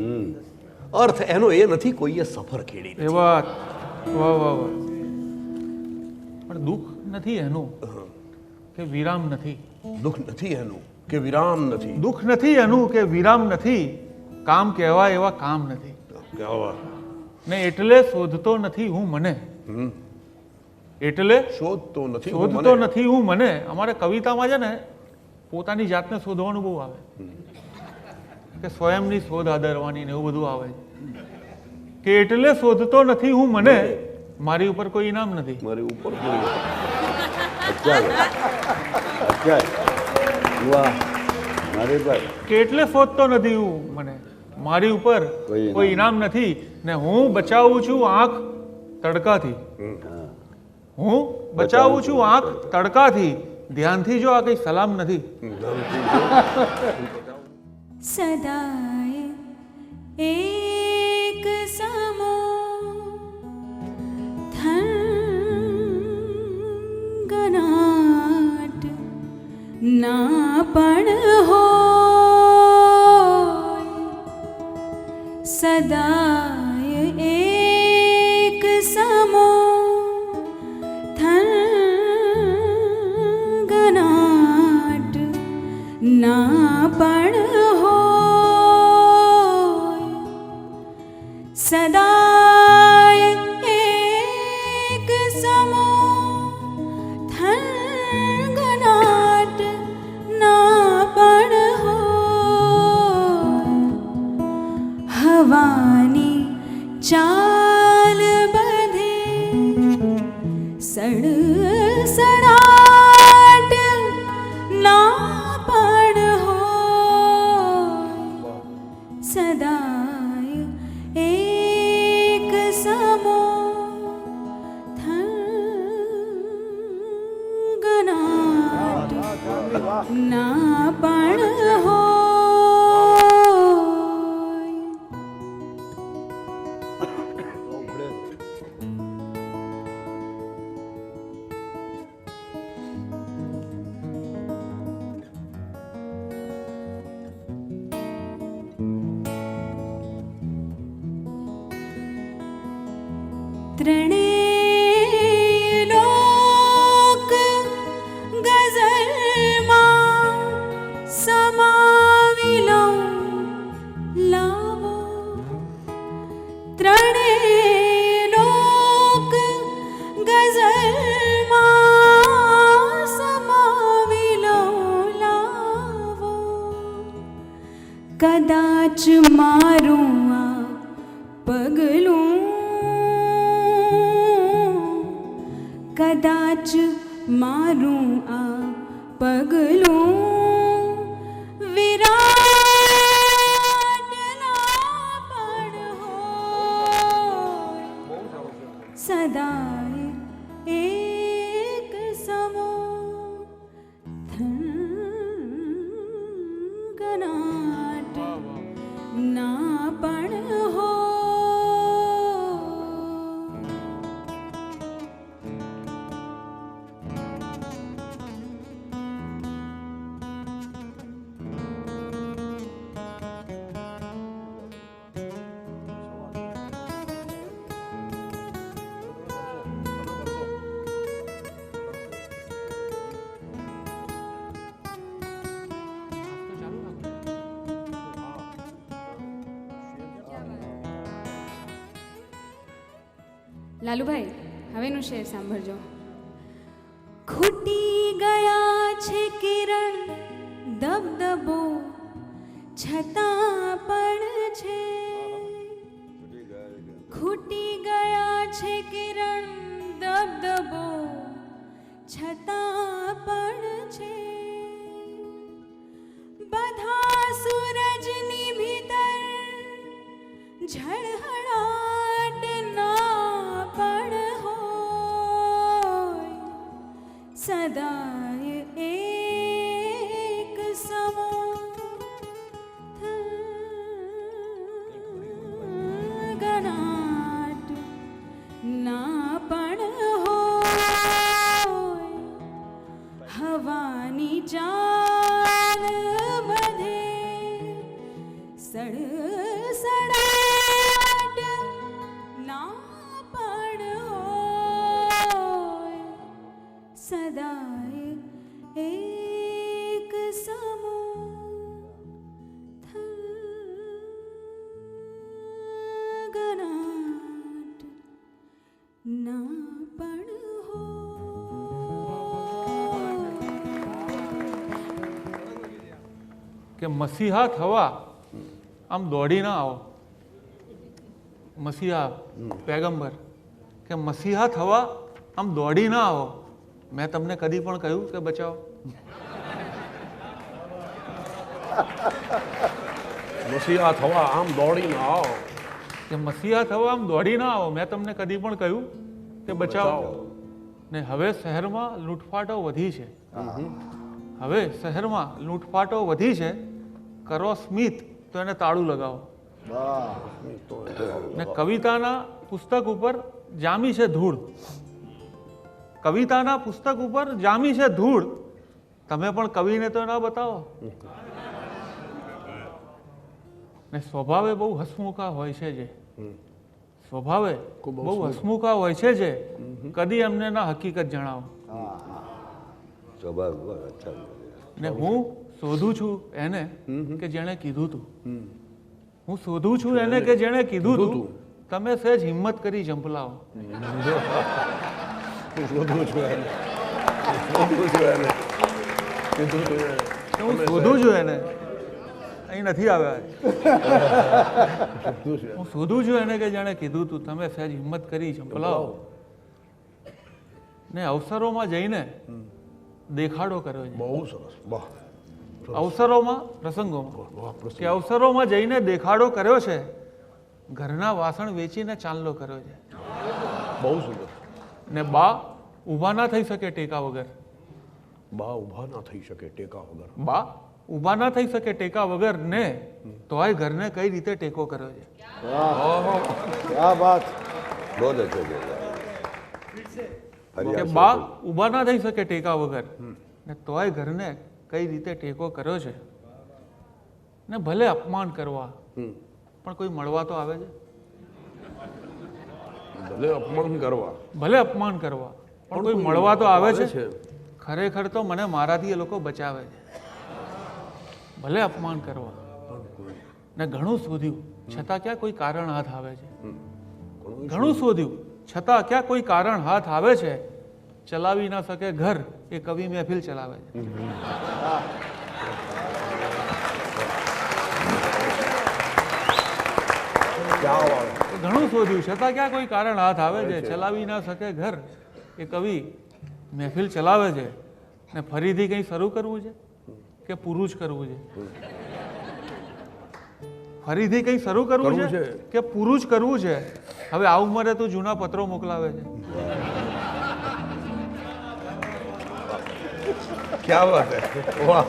અર્થ એનો એ નથી કોઈએ સફર કેડી નથી. એ વાત. વાહ વાહ વાહ. પણ દુઃખ નથી એનું કે વિરામ નથી. દુઃખ નથી એનું કે વિરામ નથી. દુઃખ નથી એનું કે વિરામ નથી. કામ કહેવાય એવા કામ નથી. ને એટલે શોધતો નથી હું મને. એટલે શોધતો નથી શોધતો નથી હું મને. અમારે કવિતામાં છે ને પોતાની જાતને શોધવાનું બહુ આવે કે સ્વયંની શોધ આદરવાની ને એવું બધું આવે કે એટલે શોધતો નથી હું મને. મારી ઉપર કોઈ ઇનામ નથી. મારી ઉપર કોઈ વાહ. મારી ભાઈ કે એટલે શોધતો નથી હું મને. મારી ઉપર કોઈ ઇનામ નથી. ને હું બચાવું છું આંખ તડકાથી. હું બચાવું છું આંખ તડકાથી. ધ્યાનથી જો આ કઈ સલામ નથી. સદાય એક સમો થનગનાટ ના પણ હોય. સદાય એક સમો થનગનાટ ના પણ હોય. સદાય એક સમો થનગનાટ ના પણ હોય. ગનાટ વાહ ના પણ હોય ત્રણેય લોક ગઝલમાં સમાવી લો લાવો ત્રણેય લોક ગઝલમાં સમાવી લો લાવો કદાચ મારું આ પગલું કદાચ મારું આ પગલું વિરાટના પણ હોય સદાય એક સમો ગનાટ ના પણ હોય લાલુભાઈ હવેનું શેર સાંભળજો ખૂટી ગયા છે કિરણ દબદબો છતાં પણ છે ખૂટી ગયા છે કિરણ દબદબો છતાં પણ છે બધા સૂરજની ભીતર ઝળહળાટ ના પણ હોય સદાય એક સમો ગણાટ ના પણ હોય હવાની ચાલ બધે સડસડાટ ના પણ હોય સદાય એક સમો ગણાટ ના પણ કે મસીહા થવા આમ દોડી ના આવો મસીહા પેગમ્બર કે મસીહા થવા આમ દોડી ના આવો મેં તમને કદી પણ કહ્યું કે બચાવો મસીહા થવા આમ દોડીને આવો કે મસીહા થવા આમ દોડી ના આવો મેં તમને કદી પણ કહ્યું કે બચાવો ને હવે શહેરમાં લૂંટફાટો વધી છે હવે શહેરમાં લૂંટફાટો વધી છે કરો સ્મિત તો એને તાળું લગાવો ને કવિતાના પુસ્તક ઉપર જામી છે ધૂળ કવિતાના પુસ્તક ઉપર જામી છે ધૂળ તમે પણ કવિને તો ના બતાવો ને સ્વભાવે બહુ હસમુખા હોય છે જે સ્વભાવે બહુ હસમુખા હોય છે જે કદી એમને ના હકીકત જણાવો ને હું શોધું છું એને કે જેણે કીધું તું હું શોધું છું એને કે જેણે કીધું તું તમે સહેજ હિંમત કરી ઝંપલાવો હું શોધું છું એને અહીં નથી આવ્યા હું શોધું છું એને કે જેણે કીધું તું તમે સહેજ હિંમત કરી ઝંપલાવો ને અવસરોમાં જઈને દેખાડો કર્યો છે બહુ સરસ વાહ અવસરોમાં પ્રસંગોમાં કે અવસરોમાં જઈને દેખાડો કર્યો છે ઘરના વાસણ વેચીને ચાંદલો કર્યો છે બહુ સુંદર ને બા ઊભા ના થઈ શકે ટેકા વગર બા ઊભા ના થઈ શકે ટેકા વગર. બા ઊભા ના થઈ શકે ટેકા વગર ને તોય ઘરને કઈ રીતે ટેકો કર્યો છે? क्या बात બહુ જ અચ્છો બોલા. કે બા ઊભા ના થઈ શકે ટેકા વગર ને તોય ઘરને કઈ રીતે ટેકો કર્યો છે? ને ભલે અપમાન કરવા પણ કોઈ મળવા તો આવે છે. ભલે અપમાન કરવા ભલે અપમાન કરવા પણ કોઈ મળવા તો આવે છે. ખરેખર તો મને મારાથી એ લોકો બચાવે છે. ભલે અપમાન કરવા ને ઘણું શોધ્યું છતાં ક્યાં કોઈ કારણ હાથ આવે છે. ઘણું શોધ્યું છતાં ક્યાં કોઈ કારણ હાથ આવે છે. ચલાવી ના શકે ઘર એ કવિ મહેફિલ ચલાવે છે. ઘણું શોધ્યું છતાં ક્યાં કોઈ કારણ હાથ આવે છે. ચલાવી ના શકે ઘર એ કવિ મહેફિલ ચલાવે છે. ને ફરીથી કંઈ શરૂ કરવું છે કે પૂરું જ કરવું છે? ફરીથી કંઈ શરૂ કરવું છે કે પૂરું જ કરવું છે? હવે આ ઉંમરે તું જૂના પત્રો મોકલાવે છે. ક્યાં વાત હે વાહ.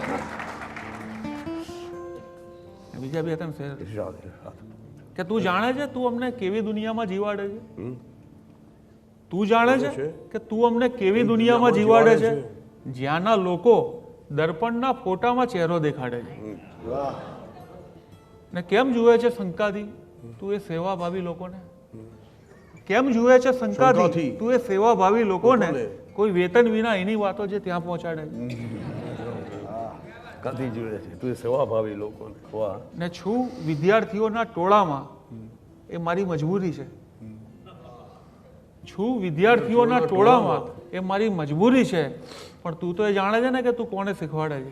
બીજા બે ત્રણ શેર કે તું જાણે છે તું અમને કેવી દુનિયામાં જીવાડે છે? તું જાણે છે કે તું અમને કેવી દુનિયામાં જીવાડે છે જ્યાંના લોકો દર્પણના ફોટામાં ચહેરો દેખાડે છે? ને કેમ જુએ છે શંકાથી તું એ સેવાભાવી લોકોને? કેમ જુએ છે શંકાથી તું એ સેવાભાવી લોકોને? કોઈ વેતન વિના એની વાતો જે ત્યાં પહોંચાડે છે. કાથી જોડે છે તું સેવાભાવી લોકોને. વાહ. ને છું વિદ્યાર્થીઓના ટોળામાં એ મારી મજબૂરી છે. છું વિદ્યાર્થીઓના ટોળામાં એ મારી મજબૂરી છે. પણ તું તો એ જાણે છે ને કે તું કોને શીખવાડે છે?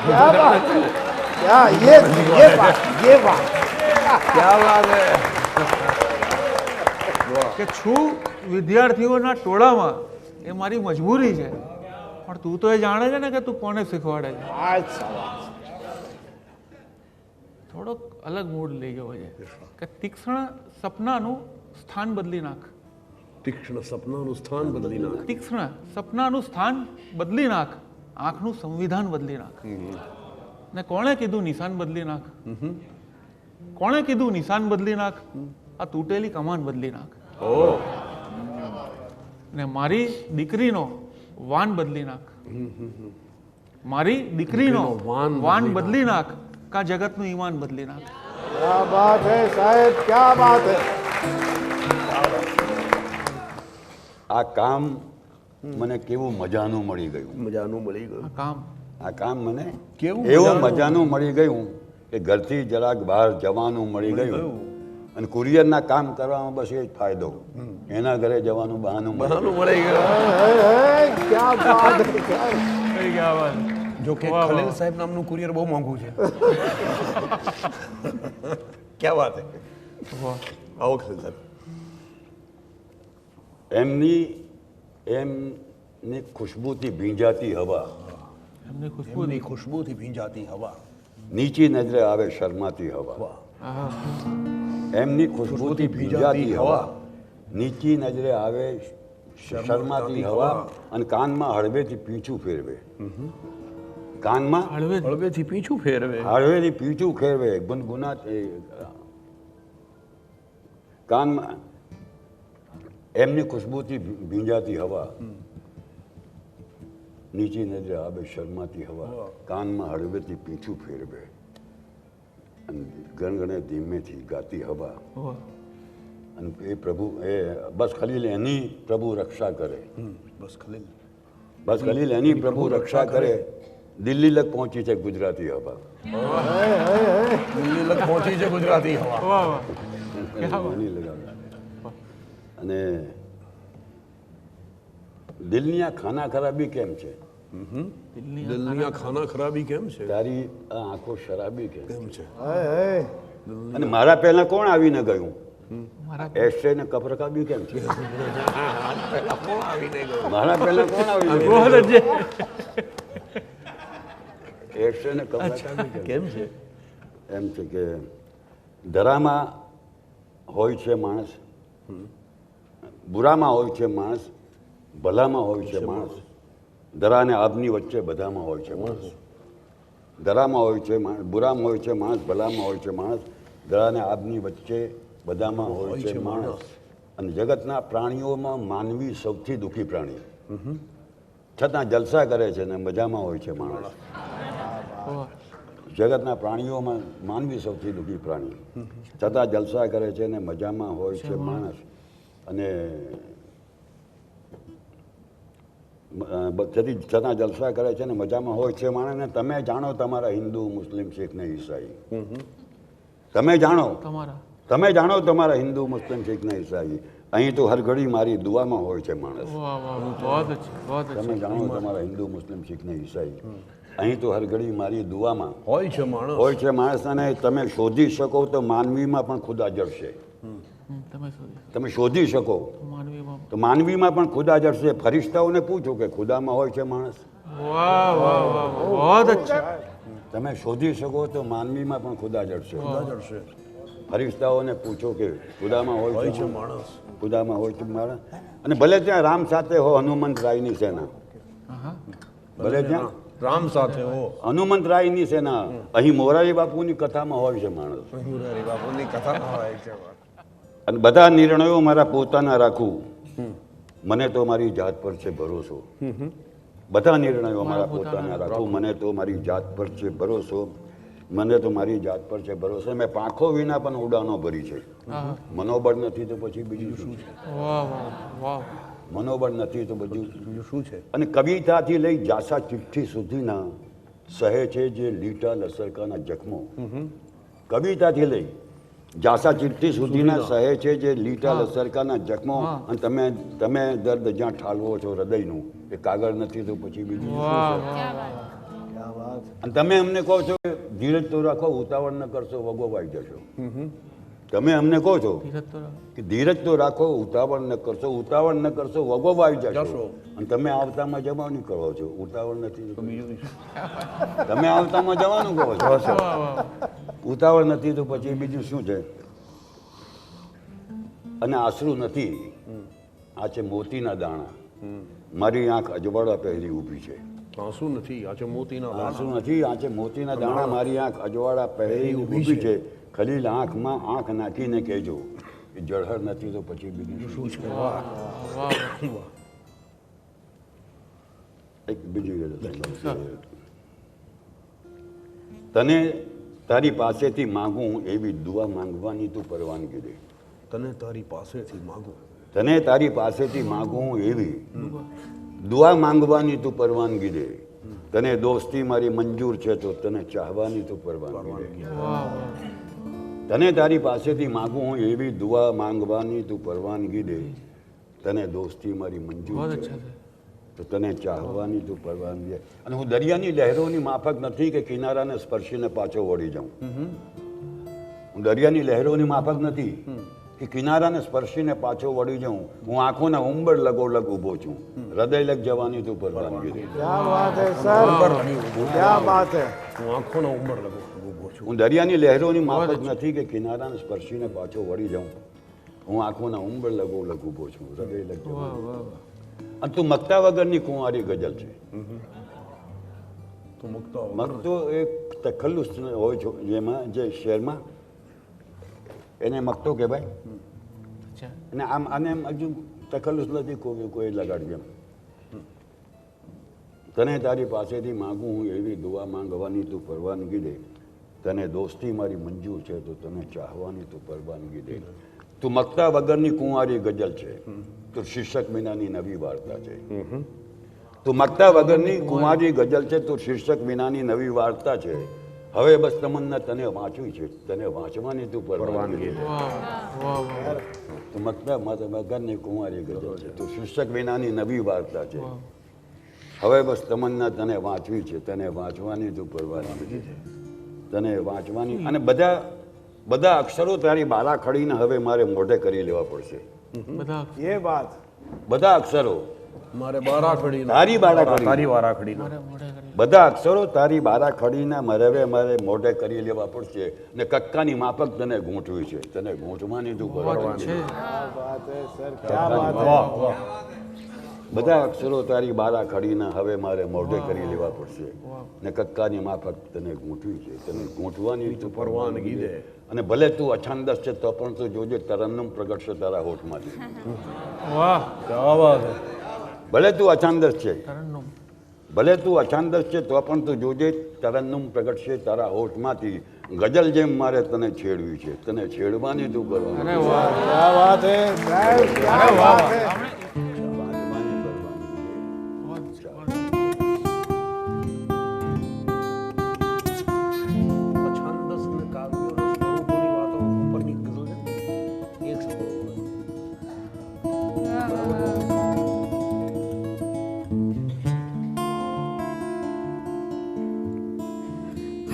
क्या बात है क्या ये बात ક્યાં વાત હે. કે છું વિદ્યાર્થીઓના ટોળામાં એ મારી મજબૂરી છે. પણ તું તો એ જાણે છે ને કે તું કોને શીખવાડે છે? आज सवाल થોડોક અલગ મૂડ લઈ ગયો છે કે તીક્ષ્ણ સપનાનું સ્થાન બદલી નાખ. તીક્ષ્ણ સપનાનું સ્થાન બદલી નાખ. તીક્ષ્ણ સપનાનું સ્થાન બદલી નાખ. આંખનું સંવિધાન બદલી નાખ. ને કોણે કીધું નિશાન બદલી નાખ? કોણે કીધું નિશાન બદલી નાખ? આ તૂટેલી કમાન બદલી નાખ. ને મારી દીકરીનો વાન બદલી નાખ. મારી દીકરીનો વાન બદલી નાખ. કા જગતનું ઈમાન બદલી નાખ. क्या बात है साहब क्या बात है આ કામ મને કેવું મજાનું મળી ગયું. મજાનું મળી ગયું. આ કામ મને કેવું એવું મજાનું મળી ગયું કે ઘરથી જરાક બહાર જવાનું મળી ગયું. અને કુરિયરના કામ કરવામાં બસ એ જ ફાયદો. એના ઘરે જવાનું બહાનું મળી બહાનું મળી ગયું. क्या बात है क्या કઈ ગયા વાત? જો કે ખલીલ સાહેબ નામનું કુરિયર બહુ મોંઘું છે. ક્યાં વાત હે. આવો ખલીલ સાહેબ. એમની ખુશ્બુથી ભીંજાતી હવા, એમની એમની ખુશ્બુથી ભીંજાતી હવા. નીચી નજરે આવે શરમાતી હવા. એમની ખુશ્બુથી ભીંજાતી હવા, નીચી નજરે આવે શરમાતી હવા. અને કાનમાં હળવેથી પીછું ફેરવે. કાનમાં હળવેથી પીછું ફેરવે. હળવેથી પીછું ફેરવે. ગુનગુના કાનમાં એમની ખુશ્બુથી ભીંજાતી હવા, નીચી નજરે આવે શરમાતી હવા. કાનમાં હળવેથી પીછું ફેરવે અને ગણગણે ધીમેથી ગાતી હવા. અને એ પ્રભુ એ બસ ખલીલ એની પ્રભુ રક્ષા કરે. બસ ખલીલ બસ ખલીલ એની પ્રભુ રક્ષા કરે. દિલ્હી લગ પહોંચી છે ગુજરાતી હવા. દિલ્હી લગ પહોંચી છે ગુજરાતી હવા. એની લગાવે. અને દિલની આ ખાના ખરાબી કેમ છે? દિલ્હીના ખાના ખરાબી કેમ છે? તારી આ આંખો શરાબી કેમ કેમ છે? અને મારા પહેલા કોણ આવીને ગયું? એસ્ટ્રે ને કપરકાબી કેમ છે? કોણ આવીને ગયું? મારા પહેલા કોણ આવીને ગયું? એસ્ટ્રે ને કપરકાબી કેમ છે? એમ છે કે ધરામાં હોય છે માણસ, બુરામાં હોય છે માણસ, ભલામાં હોય છે માણસ, ધરા અને આબની વચ્ચે બધામાં હોય છે માણસ. ધરામાં હોય છે માણસ, બુરામાં હોય છે માણસ, ભલામાં હોય છે માણસ. ધરા અને આબની વચ્ચે બધામાં હોય છે માણસ. અને જગતના પ્રાણીઓમાં માનવી સૌથી દુઃખી પ્રાણી, છતાં જલસા કરે છે ને મજામાં હોય છે માણસ. જગતના પ્રાણીઓમાં માનવી સૌથી દુઃખી પ્રાણી, છતાં જલસા કરે છે ને મજામાં હોય છે માણસ. અને છતાં જલસા કરે છે ને મજામાં હોય છે માણસ. ને તમે જાણો તમારા હિન્દુ, મુસ્લિમ, શીખ ને ઈસાઈ, તમે જાણો તમારા હિન્દુ, મુસ્લિમ, શીખ ને ઈસાઈ. અહીં તો હર ઘડી મારી દુઆમાં હોય છે માણસ. તમે જાણો તમારા હિન્દુ, મુસ્લિમ, શીખ ને ઈસાઈ, અહીં તો હર ઘડી મારી દુઆમાં હોય છે માણસ. અને તમે શોધી શકો તો માનવીમાં પણ ખુદા જડશે. તમે શોધી શકો તો માનવીમાં પણ ખુદા જડશે. ફરિશ્તાઓને પૂછો કે ખુદામાં હોય છે માણસ. તમે શોધી શકો તો માનવીમાં પણ ખુદા જડશે. ફરિશ્તાઓને પૂછો કે ખુદામાં હોય છે માણસ. ખુદામાં હોય છે માણસ. અને ભલે ત્યાં રામ સાથે હો હનુમંતરાયની સેના, ભલે ત્યાં રામ સાથે હો હનુમંતરાયની સેના, અહીં મોરારી બાપુની કથામાં હોય છે માણસ. બાપુની કથા હોય છે. અને બધા નિર્ણયો મારા પોતાના રાખું, મને તો મારી જાત પર છે ભરોસો. બધા નિર્ણયો મારા પોતાના રાખું, મને તો મારી જાત પર છે ભરોસો. મને તો મારી જાત પર છે ભરોસો. મેં પાંખો વિના પણ ઉડાનો ભરી છે. મનોબળ નથી તો પછી બીજું શું છે? મનોબળ નથી તો બધું શું છે? અને કવિતાથી લઈ જાસા ચિઠ્ઠી સુધીના સહે છે જે લીટા લસરકાના જખમો. કવિતાથી લઈ જાસા ચિઠ્ઠી સુધીના સહે છે જે લીટા લસરકાના જખમો. અને તમે દર્દ જ્યાં ઠાલવો છો હૃદયનું, એ કાગળ નથી તો પછી બીજું શું છે? અને તમે અમને કહો છો કે ધીરજ તો રાખો, ઉતાવળ ન કરશો, વગો વાઈ જશો. તમે અમને કહો છો કે ધીરજ તો રાખો, ઉતાવળ ન કરશો, ઉતાવળ ન કરશો, વગો વાઈ જશો. અને તમે આવતામાં જવાનું કહો છો, ઉતાવળ નથી તો બીજું. તમે આવતામાં જવાનું કહો છો, ઉતાવળ નથી તો પછી બીજું શું છે? અને આશરું નથી, આ છે મોતીના દાણા. મારી આંખ અજવાળા પહેરી ઊભી છે. આંસુ નથી, આ છે મોતીના આંસુ નથી, આ છે મોતીના દાણા. મારી આંખ અજવાળા પહેરી ઊભી છે. ખલીલ આંખમાં આંખ નાખીને કહેજો કે જળહર નથી તો પછી બીજું શું છે? એક બીજી તને તારી પાસેથી માંગું એવી દુઆ માંગવાની તું પરવાનગી દે. તને તારી પાસેથી માંગું, તને તારી પાસેથી માંગું એવી દુઆ માંગવાની તું પરવાનગી દે. તને દોસ્તી મારી મંજૂર છે તો તને ચાહવાની તું પરવાનગી દે. તને તારી પાસેથી માંગું એવી દુઆ માંગવાની તું પરવાનગી દે. તને દોસ્તી મારી મંજૂર છે તો તને ચાહવાની તું પરવાનગી દે. અને હું દરિયાની લહેરોની માફક નથી કે કિનારાને સ્પર્શીને પાછો વળી જાઉં. હું દરિયાની લહેરોની માફક નથી કે કિનારાને સ્પર્શીને પાછો વળી જાઉં. હું આંખોના ઉંબર લગોલગ ઊભો છું, હૃદય લગ જવાની તું પરવાનગી દે. क्या बात है सर, क्या बात है. હું આંખોનો ઉંબર લગો ઊભો છું. હું દરિયાની લહેરોની માફક નથી કે કિનારાને સ્પર્શીને પાછો વળી જાઉં. હું આંખોના ઉંબર લગોલગ ઊભો છું, હૃદય લગ જવાની. અને તું મગતા વગરની કુંવારી ગઝલ છે. તું મુકતા મગતો એક તખલ્લુસ હોય છે, જેમાં જે શેરમાં એને મગતો કહેવાય. અને આમ આને હજુ તખલ્લુસ નથી કોઈ લગાડ્યું. તને તારી પાસેથી માગું હું એવી દુઆ માંગવાની તું પરવાનગી દે. તને દોસ્તી મારી મંજૂર છે તો તને ચાહવાની તું પરવાનગી દે. તું મગતા વગરની કુંવારી ગઝલ છે, તો શીર્ષક વિનાની નવી વાર્તા છે. તું મગતા વગરની કુંવારી ગઝલ છે, તો શીર્ષક વિનાની નવી વાર્તા છે. હવે બસ તમન્ના તને વાંચવી છે, તને વાંચવાની તું પરવાનગી દે. તું મગતા વગરની કુંવારી ગઝલ છે, તો શીર્ષક વિનાની નવી વાર્તા છે. હવે બસ તમન્ના તને વાંચવી છે, તને વાંચવાની તું પરવાનગી દે. તને વાંચવાની. અને બધા અક્ષરો તારી બારા ખડીને હવે મારે મોઢે કરી લેવા પડશે. ये बात બધા અક્ષરો મારે બારાખડી તારી બારાખડી, તારી વારાખડી બધા અક્ષરો તારી બારાખડીના મારે મોઢે કરી લેવા પડશે. ને કક્કાની માફક તને ગૂંઠવી છે, તને ગૂંઠવાની તું પરવાનગી દે. क्या बात है सर, क्या बात है. બધા અક્ષરો તારી બારા ખડીના હવે મારે મોઢે કરી લેવા પડશે ને કક્કાની માફક તને ગૂંઠવી છે, તને ગૂંઠવાની તું પરવાનગી દે. અને ભલે તું અછાંદસ છે તો પણ તું જોજે તરન્નુમ પ્રગટશે તારા હોઠમાંથી. વાહ क्या बात है. ભલે તું અછાંદસ છે, તરન્નુમ. ભલે તું અછાંદસ છે તો પણ તું જોજે તરન્નુમ પ્રગટશે તારા હોઠમાંથી. ગઝલ જેમ મારે તને છેડવી છે, તને છેડવાની તું કરવાની. અરે વાહ क्या बात है साहब, क्या અરે વાહ बात है. બાંધવાની કરવાની છે. છંદસ ને કાવ્યોના સ્વરૂપોની વાતો ઉપરની ગઝલ છે એક સ્વરૂપ.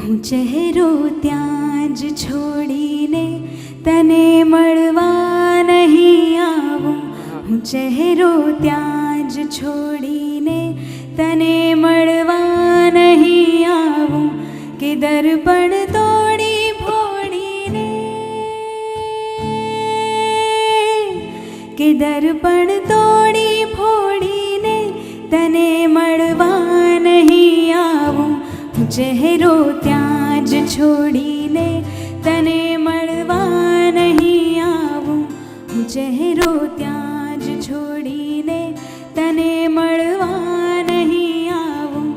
હું ચહેરો ત્યાં જ છોડીને તને મળવા નહીં આવું. હું ચહેરો ત્યાં જ છોડીને તને મળવા નહીં આવું કે દર્પણ તોડી ફોડીને, કે દર્પણ તોડી ફોડીને તને મળવા નહીં આવું. હું ચહેરો ત્યાં જ છોડીને તને મળવા નહીં આવું. હું ચહેરો ત્યાં જ છોડીને તને મળવા નહીં આવું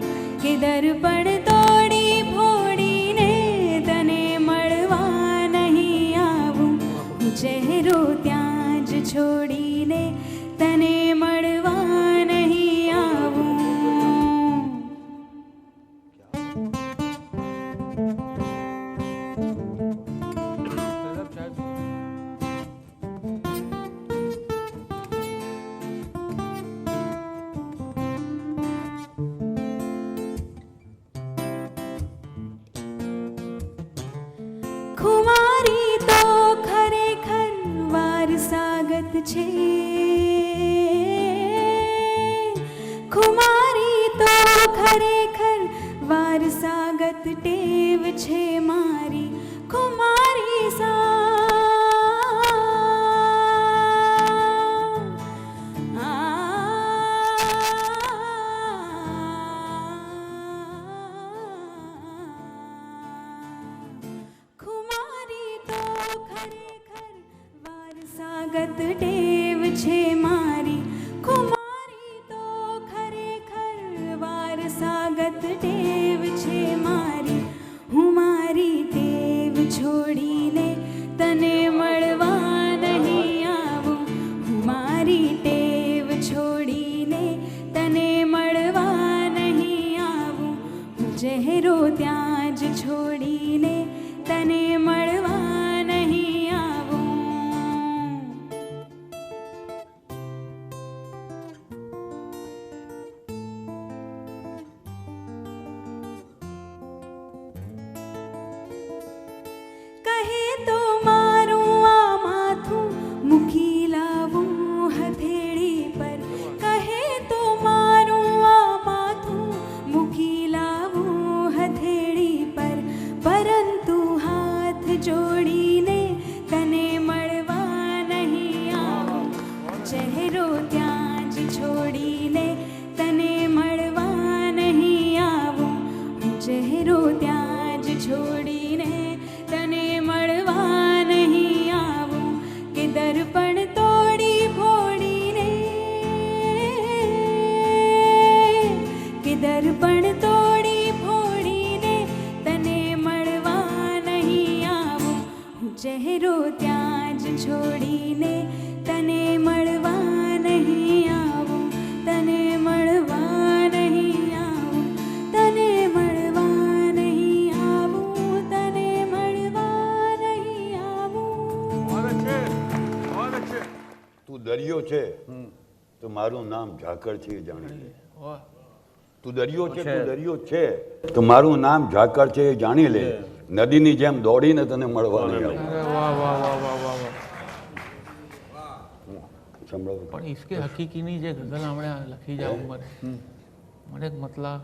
કે દર્પણ તોડી ફોડીને તને મળવા નહીં આવું. હું ચહેરો ત્યાં જ છોડીને તને મળવા નહીં આવું. ખુમારી તો ખરેખર વારસાગત છે. ખુમારી તો ખરેખર વારસાગત ટેવ છે મારી. ખુમારી ખુમારી તો ખરેખર વારસાગત ટેવ છે મારી. ખુમારી તો ખરેખર વારસાગત ટેવ છે મારી. હું મારી ટેવ છોડીને તને મળવા નહીં આવું. હું મારી ટેવ છોડીને તને મળવા નહીં આવું. હું ચહેરો ત્યાં જ છોડીને તને મળવા નહીં આવું. કહે તો મારું આ માથું મૂકી લાવું હથેળી પર. કહે તો મારું આ માથું મૂકી લાવું હથેળી પર. પરંતુ હાથ જોડીને તને મળવા નહીં આવું. ચહેરો ત્યાં જ છોડીને તને મળવા નહીં આવું. હું ચહેરો ત્યાં જ છોડીને તને મળવા નહીં આવું કે દર્પણ તોડી ફોડીને, કે દર્પણ તોડી ફોડીને તને મળવા નહીં આવું. હું ચહેરો ત્યાં જ છોડીને તને મળવા નહીં આવું. તને મળવા નહીં આવું. તને મળવા નહીં આવું. તને મળવા નહીં આવું. તું દરિયો છે તો મારું નામ ઝાકળ છે એ જાણી લે. વાહ તું દરિયો છે, તું દરિયો છે તો મારું નામ ઝાકળ છે એ જાણી લે. નદીની જેમ દોડીને તને મળવા નહીં આવું. અરે વાહ વાહ વાહ વાહ વાહ વાહ. સંભળાવો. પણ ઇસકે હકીકીની જે ગઝલ આપણે લખી જાવ મને એક મતલબ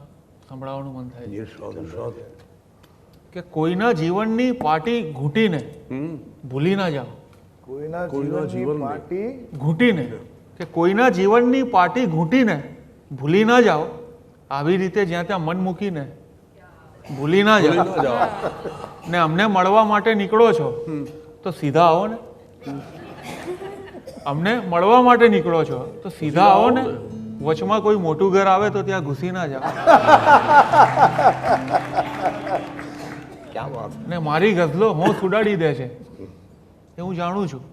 સંભળાવવાનું મન થાય છે નિર્સ્વાદ, નિર્સ્વાદ. કે કોઈના જીવનની પાટી ઘૂંટીને ભૂલી ના જાઓ. કોઈના કોઈના જીવનની જીવનની પાટી ઘૂંટીને કે કોઈના જીવનની પાટી ઘૂંટીને ભૂલી ના જાઓ, આવી રીતે જ્યાં ત્યાં મન મૂકીને ભૂલી ના જાઓ. ને અમને મળવા માટે નીકળો છો તો સીધા આવો ને. અમને મળવા માટે નીકળો છો તો સીધા આવો ને. વચમાં કોઈ મોટું ઘર આવે તો ત્યાં ઘૂસી ના જાઓ. ને મારી ગઝલો હોંશ ઉડાડી દે છે એ હું જાણું છું.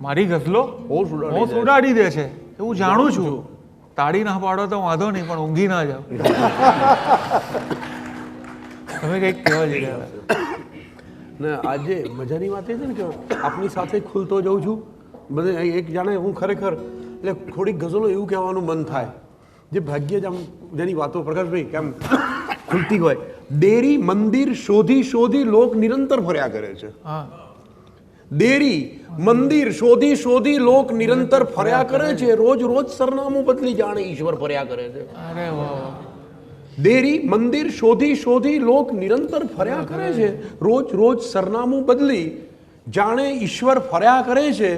મારી ગઝલો હોંશ ઉડાડી દે છે એ હું જાણું છું. તાળી ના પાડો તો વાંધો નહીં, પણ ઊંઘી ના જાઓ. તમે કંઈક કહેવા જઈ રહ્યા ને આજે મજાની વાત એ છે ને કે આપની સાથે ખુલતો જઉં છું બધે એક જાણે હું ખરેખર એટલે થોડીક ગઝલો એવું કહેવાનું મન થાય જે ભાગ્યે જ આમ જેની વાતો પ્રકાશભાઈ કેમ ખુલતી હોય. દેરી મંદિર શોધી શોધી લોક નિરંતર ફર્યા કરે છે. હા, દેરી મંદિર શોધી શોધી લોક નિરંતર ફર્યા કરે છે. રોજ રોજ સરનામું બદલી જાણે ઈશ્વર ફર્યા કરે છે. અરે વાહ. દેરી મંદિર શોધી શોધી લોક નિરંતર ફર્યા કરે છે. રોજ રોજ સરનામું બદલી જાણે ઈશ્વર ફર્યા કરે છે.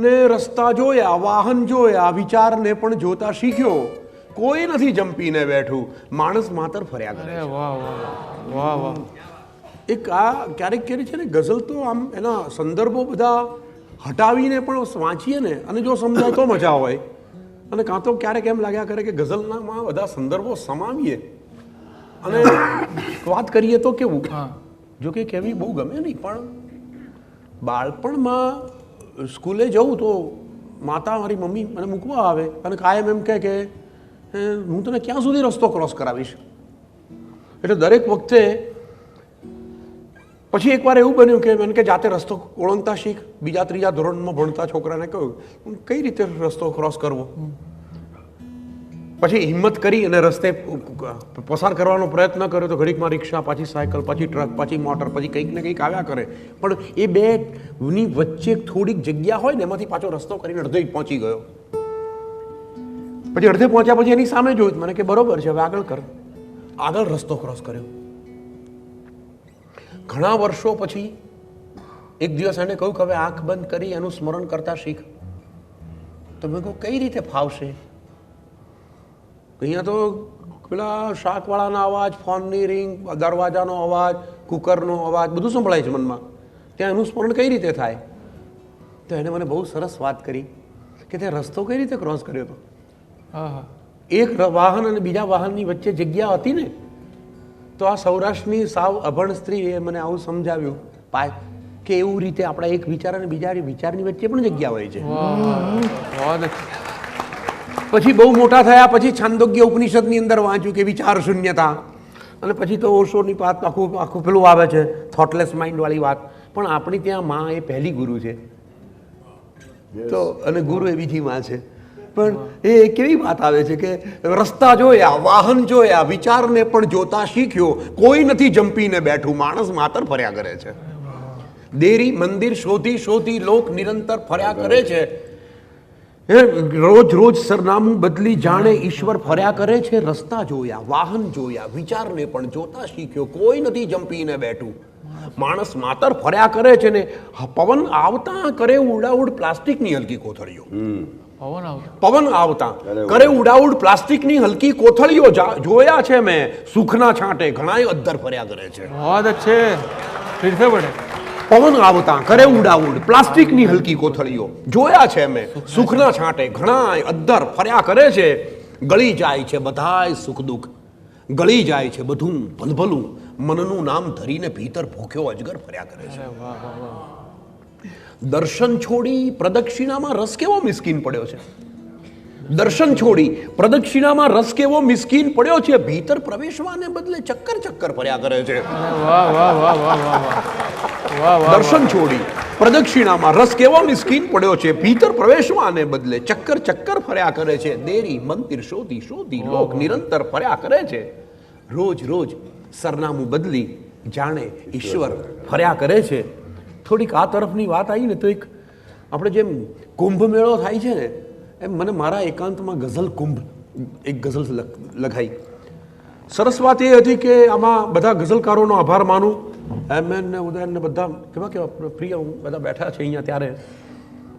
ને રસ્તા જોયા, વાહન જોયા, વિચારને પણ જોતા શીખ્યો. કોઈ નથી જંપીને બેઠું, માણસ માતર ફર્યા કરે અરે છે. વાહ વાહ વાહ વાહ. એક આ ક્યારેક ક્યારેક છે ને ગઝલ તો આમ એના સંદર્ભો બધા હટાવીને પણ વાંચીએ ને અને જો સમજાય તો મજા હોય. અને કાં તો ક્યારેક એમ લાગ્યા કરે કે ગઝલનામાં બધા સંદર્ભો સમાવીએ અને વાત કરીએ તો કેવું. જો કે કહેવી બહુ ગમે નહીં, પણ બાળપણમાં સ્કૂલે જવું તો માતા મારી મમ્મી મને મૂકવા આવે અને કાયમ એમ કહે કે હું તને ક્યાં સુધી રસ્તો ક્રોસ કરાવીશ. એટલે દરેક વખતે પછી એકવાર એવું બન્યું કે મને કે જાતે રસ્તો ઓળંગતા શીખ. બીજા ત્રીજા ધોરણમાં ભણતા છોકરાને કહ્યું કઈ રીતે રસ્તો ક્રોસ કરવો. પછી હિંમત કરી અને રસ્તે પસાર કરવાનો પ્રયત્ન કર્યો તો ઘડીકમાં રિક્ષા, પાછી સાયકલ, પછી ટ્રક, પછી મોટર, પછી કંઈક ને કંઈક આવ્યા કરે. પણ એ બેની વચ્ચે થોડીક જગ્યા હોય ને એમાંથી પાછો રસ્તો કરીને અડધે પહોંચી ગયો. પછી અડધે પહોંચ્યા પછી એની સામે જોયું મને કે બરોબર છે હવે આગળ કર. આગળ રસ્તો ક્રોસ કર્યો. ઘણા વર્ષો પછી એક દિવસ એને કહ્યું કે હવે આંખ બંધ કરી એનું સ્મરણ કરતા શીખ. તો મેં કહું કઈ રીતે ફાવશે? અહીંયા તો પેલા શાકવાળાના અવાજ, ફોનની રિંગ, દરવાજાનો અવાજ, કુકરનો અવાજ બધું સંભળાય છે મનમાં. ત્યાં એનું સ્મરણ કઈ રીતે થાય? તો એને મને બહુ સરસ વાત કરી કે તે રસ્તો કઈ રીતે ક્રોસ કર્યો હતો. એક વાહન અને બીજા વાહનની વચ્ચે જગ્યા હતી ને, તો આ સૌરાષ્ટ્રની સાવ અભણ સ્ત્રીએ મને આવું સમજાવ્યું કે એવું રીતે આપણા એક વિચાર અને બીજા વિચારની વચ્ચે પણ જગ્યા હોય છે. પછી બહુ મોટા થયા પછી છાંદોગ્ય ઉપનિષદની અંદર વાંચ્યું કે વિચાર શૂન્યતા, અને પછી તો ઓશોની વાત આખું પેલું આવે છે થોટલેસ માઇન્ડ વાળી વાત. પણ આપણી ત્યાં માં એ પહેલી ગુરુ છે, તો અને ગુરુ એ બીજી માં છે. પણ એ કેવી વાત આવે છે કે રસ્તા જોયા, વાહન જોયા, વિચારને પણ જોતા શીખ્યો. કોઈ નથી જંપીને બેઠું, માણસ માતર ફર્યા કરે છે. દેરી મંદિર શોધી શોધી લોક નિરંતર ફર્યા કરે છે. રોજ રોજ સરનામું બદલી જાણે ઈશ્વર ફર્યા કરે છે. રસ્તા જોયા, વાહન જોયા, વિચારને પણ જોતા શીખ્યો. કોઈ નથી જંપીને બેઠું, માણસ માતર ફર્યા કરે છે. ને પવન આવતા કરે ઉડાઉડ પ્લાસ્ટિકની હલકી કોથળીઓ. પવન આવતા કરે ઉડાઉડ પ્લાસ્ટિકની હલકી કોથળીઓ જોયા છે મેં. સુખના છાંટે ઘણાય અદ્ધર ફર્યા કરે છે. પવન આવતા કરે ઉડાઉડ પ્લાસ્ટિકની હલકી કોથળીઓ જોયા છે મેં. સુખના છાંટે ઘણાય અદ્ધર ફર્યા કરે છે. ગળી જાય છે બધાય સુખ દુઃખ, ગળી જાય છે બધું ભલભલું. મનનું નામ ધરીને ભીતર ભૂખ્યો અજગર ફર્યા કરે છે. દર્શન છોડી પ્રદક્ષિણામાં રસ કેવો મિસ્કીન પડ્યો છે. દર્શન છોડી પ્રદક્ષિણામાં રસ કેવો મિસ્કીન પડ્યો છે. ભીતર પ્રવેશવાને બદલે ચક્કર ચક્કર ફર્યા કરે છે. દર્શન છોડી પ્રદક્ષિણામાં રસ કેવો મિસ્કીન પડ્યો છે. ભીતર પ્રવેશવાને બદલે ચક્કર ચક્કર ફર્યા કરે છે. દેરી મંદિર શોધી શોધી લોક નિરંતર ફર્યા કરે છે. રોજ રોજ સરનામું બદલી જાણે ઈશ્વર ફર્યા કરે છે. થોડીક આ તરફની વાત આવી ને તો એક આપણે જેમ કુંભ મેળો થાય છે ને એમ મને મારા એકાંતમાં ગઝલ કુંભ એક ગઝલ લખાઈ. સરસ વાત એ હતી કે આમાં બધા ગઝલકારોનો આભાર માનું. એમએન ને ઉદયન ને બધા કેવા કેવા પ્રિય બધા બેઠા છે અહીંયા. ત્યારે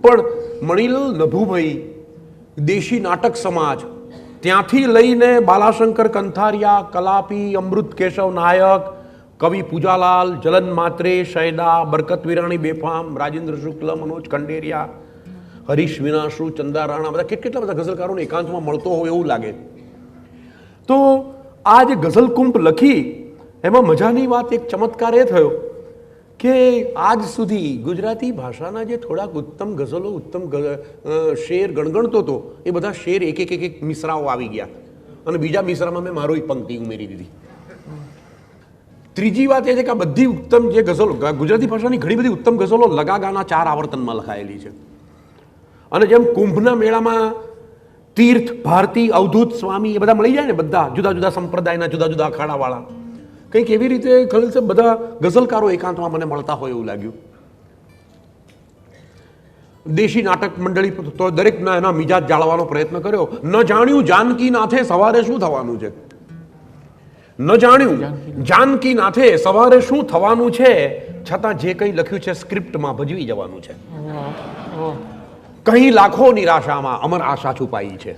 પણ મણિલાલ નભુભાઈ, દેશી નાટક સમાજ, ત્યાંથી લઈને બાલાશંકર કંથારિયા, કલાપી, અમૃત કેશવ નાયક, કવિ પૂજાલાલ, જલન માત્રે, શૈદા, બરકત વિરાણી બેફામ, રાજેન્દ્ર શુક્લ, મનોજ ખંડેરિયા, હરીશ વિનાશુ, ચંદા રાણા, બધા કેટલા બધા ગઝલકારોને એકાંતમાં મળતો હોય એવું લાગે. તો આ જે ગઝલ કુંભ લખી એમાં મજાની વાત, એક ચમત્કાર એ થયો કે આજ સુધી ગુજરાતી ભાષાના જે થોડાક ઉત્તમ ગઝલો, ઉત્તમ શેર ગણગણતો હતો, એ બધા શેર એક એક એક એક મિસરાઓ આવી ગયા અને બીજા મિસરામાં મેં મારો એક પંક્તિ ઉમેરી દીધી. ત્રીજી વાત એ છે કે આ બધી ઉત્તમ જે ગઝલો, ગુજરાતી ભાષાની ઘણી બધી ઉત્તમ ગઝલો લગાગાના 4 આવર્તનમાં લખાયેલી છે. અને જેમ કુંભના મેળામાં તીર્થ, ભારતી, અવધૂત, સ્વામી એ બધા મળી જાય ને, બધા જુદા જુદા સંપ્રદાયના જુદા જુદા અખાડાવાળા, કંઈક એવી રીતે ખલીલ સાહેબ બધા ગઝલકારો એકાંતમાં મને મળતા હોય એવું લાગ્યું. દેશી નાટક મંડળી તો દરેકના એના મિજાજ જાળવાનો પ્રયત્ન કર્યો. ન જાણ્યું જાનકી નાથે સવારે શું થવાનું છે, ન જાણ્યું જાનકી નાથે સવારે શું થવાનું છે, છતાં જે કંઈ લખ્યું છે સ્ક્રિપ્ટમાં ભજવી જવાનું છે. કहीं લાખો નિરાશામાં અમર આશા છુપાઈ છે,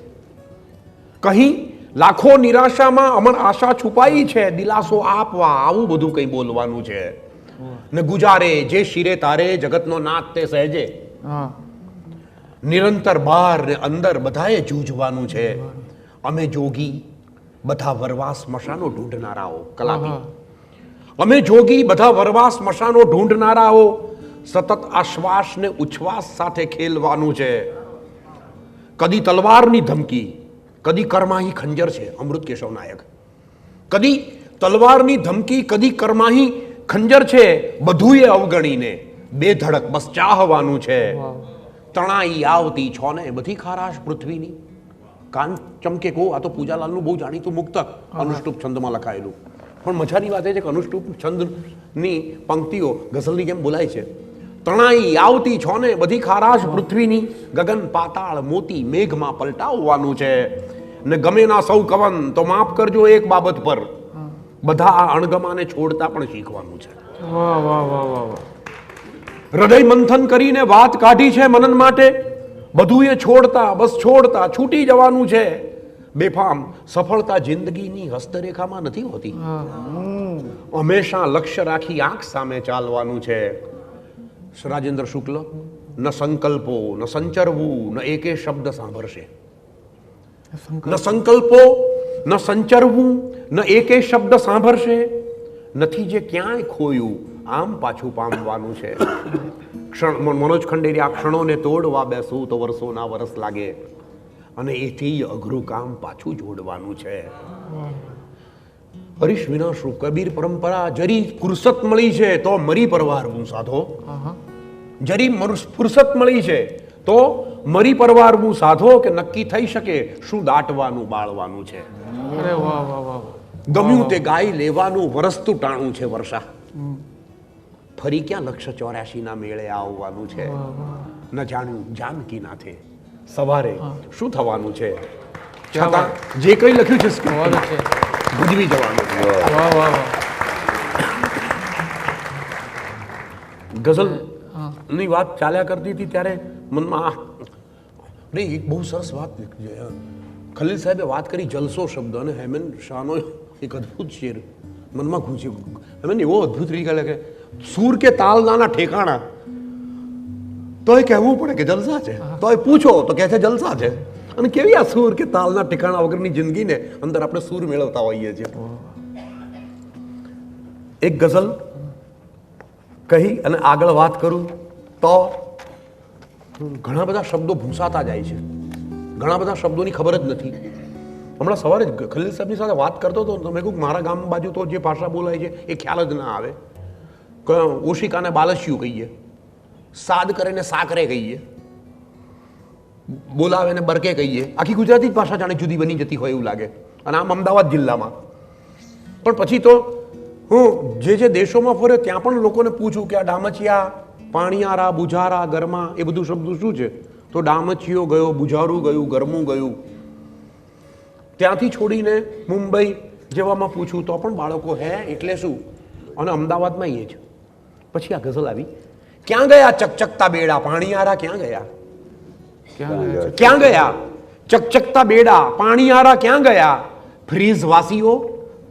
કहीं લાખો નિરાશામાં અમર આશા છુપાઈ છે, દિલાસો આપવા આવું બધું કંઈ બોલવાનું છે. ને ગુજારે જે શિરે તારે જગતનો નાથ તે સહેજે, નિરંતર બહાર ને અંદર બધાએ જૂझવાનું છે. અમે જોગી બધા વરવા સ્મશાનો ઢૂંઢનારાઓ, કલાપી, અમે જોગી બધા વરવા સ્મશાનો ઢૂંઢનારાઓ, સતત આશ્વાસ ને ઉચ્છ્વાસ સાથે ખેલવાનું છે. કદી તલવારની ધમકી, કદી કરમાહી ખંજર છે, અમૃત કેશવ નાયક, કદી તલવારની ધમકી, કદી કરમાહી ખંજર છે, બધુંય અવગણીને બેધડક બસ ચાહવાનું છે. તણાઈ આવતી છોને બધી ખારાશ પૃથ્વીની, કાન ચમકે કો. આ તો પૂજાલાલનું બહુ જાણીતું મુક્તક અનુષ્ટુપ છંદમાં લખાયેલું. પણ મજાની વાત એ છે કે અનુષ્ટુપ છંદની પંક્તિઓ ગઝલની જેમ બોલાય છે. તણાઈ આવતી છોને બધી ખારાશ પૃથ્વીની, ગગન પાતાળ મોતી મેઘમાં પલટાવવાનું છે. ને ગમે ના સૌ કવન તો માફ કરજો એક બાબત પર, બધા આ અણગમાને છોડતા પણ શીખવાનું છે. વાહ વાહ વાહ વાહ વાહ. હૃદય મંથન કરીને વાત કાઢી છે મનન માટે, બધું એ છોડતા બસ છોડતા છૂટી જવાનું છે. બેફામ સફળતા જિંદગીની હસ્તરેખામાં નથી હોતી, હંમેશા લક્ષ્ય રાખી આંખ સામે ચાલવાનું છે. રાજેન્દ્ર શુક્લ, ન સંકલ્પો ન સંચરવું ન એકે શબ્દ સાંભળશે, ન સંકલ્પો ન સંચરવું ન એકે શબ્દ સાંભળશે, નથી જે ક્યાંય ખોયું આમ પાછું પામવાનું છે. મનોજ ખંડેરિયા, ક્ષણોને તોડવા બેસું તો વર્ષોના વરસ લાગે, અને એથી અઘરું કામ પાછું જોડવાનું છે. હરીશ વિનાશુ, કબીર પરંપરા, જરી ફુરસત મળી છે તો મરી પરવારવું સાધો, જરી ફુરસત મળી છે તો મરી પરવારવું સાધો, કે નક્કી થઈ શકે શું દાટવાનું બાળવાનું છે. અરે વાહ વાહ વાહ. ગમ્યું તે ગાય લેવાનું વરસતું ટાણું છે વર્ષા, ફરી ક્યાં લક્ષ 84 ના મેળે આવવાનું છે. ન જાણ્યું જાનકી નાથે સવારે શું થવાનું છે, છતાં જે કંઈ લખ્યું છે ભજવી જવાનું છે. વાહ વાહ વાહ. ગઝલ ની વાત ચાલ્યા કરતી હતી ત્યારે મનમાં એક બહુ સરસ વાત ખલીલ સાહેબે વાત કરી, જલસો શબ્દ, અને હેમન શાહનો એક અદ્ભુત શેર મનમાં ઘૂંચ્યો. હેમન એવો અદ્ભુત રીતે લખે, સૂર કે તાલ નાના ઠેકાણા, તો એ કહેવું પડે કે જલસા છે, તો એ પૂછો તો કહે છે જલસા છે. અને કેવી આ સૂર કે તાલના ઠેકાણા વગરની જિંદગીને અંદર આપણે સૂર મેળવતા હોઈએ છીએ. એક ગઝલ કહી અને આગળ વાત કરું તો ઘણા બધા શબ્દો ભૂંસાતા જાય છે, ઘણા બધા શબ્દોની ખબર જ નથી. હમણાં સવારે જ ખલીલ સાહેબની સાથે વાત કરતો હતો તો મેં કહ્યું મારા ગામ બાજુ તો જે ભાષા બોલાય છે એ ખ્યાલ જ ના આવે. ઓશિકાને બાલસ્યું કહીએ, સાદ કરે ને સાકરે કહીએ, બોલાવે ને બરકે કહીએ. આખી ગુજરાતી ભાષા જાણે જુદી બની જતી હોય એવું લાગે. અને આમ અમદાવાદ જિલ્લામાં પણ પછી તો હું જે દેશોમાં ફર્યો ત્યાં પણ લોકોને પૂછું કે આ ડામચિયા, પાણીયારા, બુઝારા, ગરમા એ બધું શબ્દ શું છે, તો ડામચિયો ગયો, બુઝારું ગયું, ગરમું ગયું. ત્યાંથી છોડીને મુંબઈ જેવામાં પૂછું તો પણ બાળકો હે એટલે શું, અને અમદાવાદમાં એ જ. પછી આ ગઝલ આવી ક્યાં ગયા ચકચકતા બેડા પાણીયારા ક્યાં ગયા? ક્યાં ગયા છે? ક્યાં ગયા ચકચકતા બેડા પાણીયારા ક્યાં ગયા? ફ્રીઝ વાસીઓ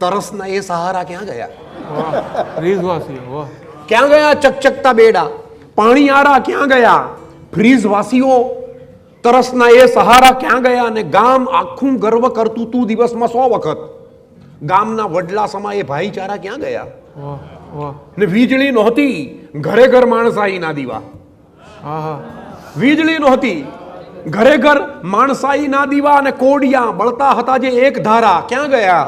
તરસના એ સહારા ક્યાં ગયા? વાહ રીઝવાસીઓ વાહ. ક્યાં ગયા ચકચકતા બેડા પાણીયારા ક્યાં ગયા? ફ્રીઝ વાસીઓ તરસના એ સહારા ક્યાં ગયા? અને ગામ આખું ગર્વ કરતું તું દિવસમાં 100 વખત. ગામના વડલા સમયે ભાઈચારા ક્યાં ગયા? વાહ વાહ. ને વીજળી નહોતી ઘરે ઘર માણસાઈના દીવા. હા હા. વીજળી નહોતી ઘરે ઘર માણસાઈના દીવા અને કોડિયા બળતા હતા જે એક ધારા ક્યાં ગયા?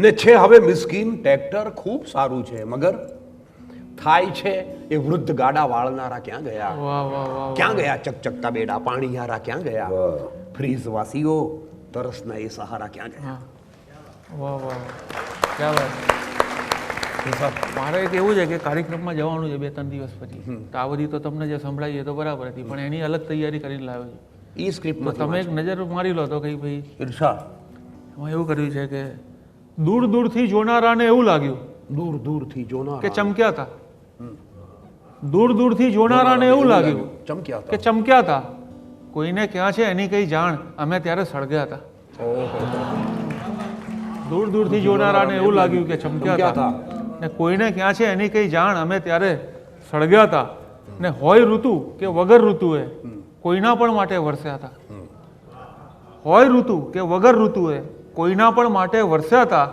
ને છે હવે મિસ્કીન ટ્રેક્ટર ખૂબ સારું છે મગર થાય છે એ વૃદ્ધ ગાડા વાળનારા ક્યાં ગયા? વાહ વાહ વાહ. ક્યાં ગયા ચકચકતા બેડા પાણીયારા ક્યાં ગયા? વાહ. ફ્રીઝ વાસીઓ તરસના એ સહારા ક્યાં ગયા? વાહ વાહ. ક્યાં વાત. મારે એક એવું છે કે કાર્યક્રમમાં જવાનું છે 2-3 દિવસ પછી. તો આ બધી તો તમને જે સંભળાઈ એ તો બરાબર હતી પણ એની અલગ તૈયારી કરીને લાવ્યો છે. ઈ તો સ્ક્રિપ્ટમાં તમે એક નજર મારી લો તો કઈ ભાઈ ઈર્ષા એમાં એવું કર્યું છે કે દૂર દૂરથી જોનારાને એવું લાગ્યું દૂર દૂરથી જોનારા કે ચમક્યા હતા. દૂર દૂરથી જોનારાને એવું લાગ્યું ચમક્યા કે ચમક્યા હતા. કોઈને ક્યાં છે એની કઈ જાણ અમે ત્યારે સળગ્યા હતા. દૂર દૂરથી જોનારાને એવું લાગ્યું કે ચમક્યા હતા ને કોઈને ક્યાં છે એની કઈ જાણ અમે ત્યારે સળગ્યા હતા. ને હોય ઋતુ કે વગર ઋતુએ કોઈના પણ માટે વરસ્યા હતા. હોય ઋતુ કે વગર ઋતુએ કોઈના પણ માટે વરસ્યા હતા.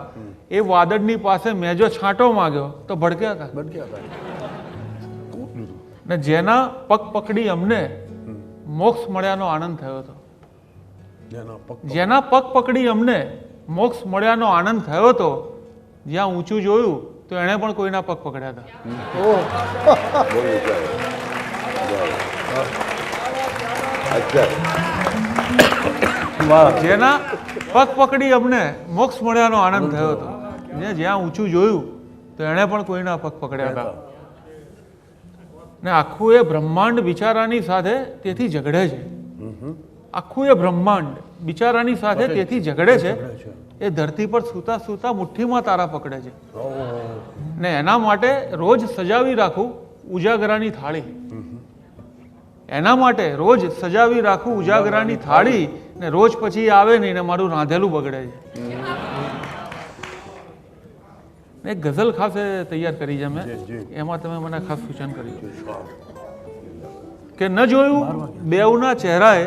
એ વાદળની પાસે મેં જો છાંટો માગ્યો તો ભડક્યા હતા. બટક્યા હતા ને જેના પગ પકડી અમને મોક્ષ મળ્યાનો આનંદ થયો હતો. જેના પગ જેના પગ પકડી અમને મોક્ષ મળ્યાનો આનંદ થયો હતો. જ્યાં ઊંચું જોયું તો એણે પણ કોઈના પગ પકડ્યા હતા. બહુ વિચાર. અચ્છા. જેના પગ પકડી અમને મોક્ષ મળ્યાનો આનંદ થયો હતો. જે જ્યાં ઊંચું જોયું તો એણે પણ કોઈના પગ પકડ્યા હતા. ને આખું એ બ્રહ્માંડ બિચારાની સાથે તેથી ઝઘડે છે. આખું એ બ્રહ્માંડ બિચારાની સાથે તેથી ઝઘડે છે. એ ધરતી પર સૂતા સૂતા મુઠ્ઠીમાં તારા પકડે છે. ને એના માટે રોજ સજાવી રાખું ઉજાગરાની થાળી. એના માટે રોજ સજાવી રાખું ઉજાગરાની થાળી. ને રોજ પછી આવે નહીં ને મારું રાંધેલું બગડે છે. એક ગઝલ ખાસ તૈયાર કરી છે મેં. એમાં તમે મને ખાસ સૂચન કર્યું કે ન જોયું બેવના ચહેરાએ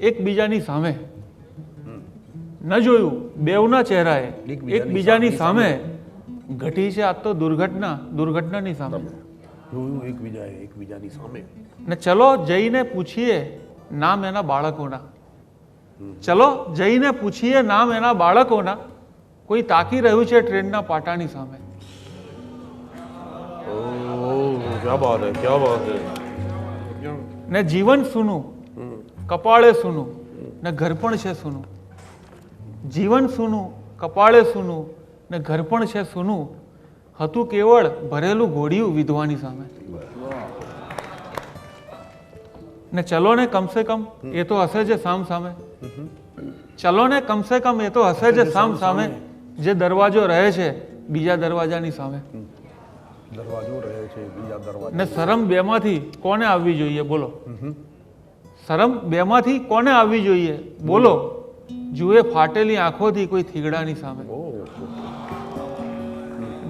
એકબીજાની સામે. ન જોયું બેવના ચહેરાએ એકબીજાની સામે ઘટી છે આજ તો દુર્ઘટનાની સામે. જોયું એકબીજાની સામે. ને ચલો જઈને પૂછીએ નામ એના બાળકોના. ચલો જઈને પૂછીએ નામ એના બાળકોના. કોઈ તાકી રહ્યું છે ટ્રેનના પાટાની સામે. ક્યા બાત હે ક્યા બાત હે. ને જીવન સૂનું કપાળે સૂનું ને ઘર પણ છે સૂનું. જીવન સૂનું કપાળે સૂનું ને ઘર પણ છે સૂનું. હતું કેવળ ભરેલું ઘોડિયું વિધવાની સામે. ને ચલો ને કમસે કમ એ તો હશે જ સામ સામે. ચલો ને કમસે કમ એ તો હશે જ સામ સામે. જે દરવાજો રહે છે બીજા દરવાજાની સામે. દરવાજો રહે છે બીજા દરવાજા. ને શરમ બેમાંથી કોને આવવી જોઈએ બોલો. શરમ બેમાંથી કોને આવવી જોઈએ બોલો. જુએ ફાટેલી આંખોથી કોઈ થીગડાની સામે.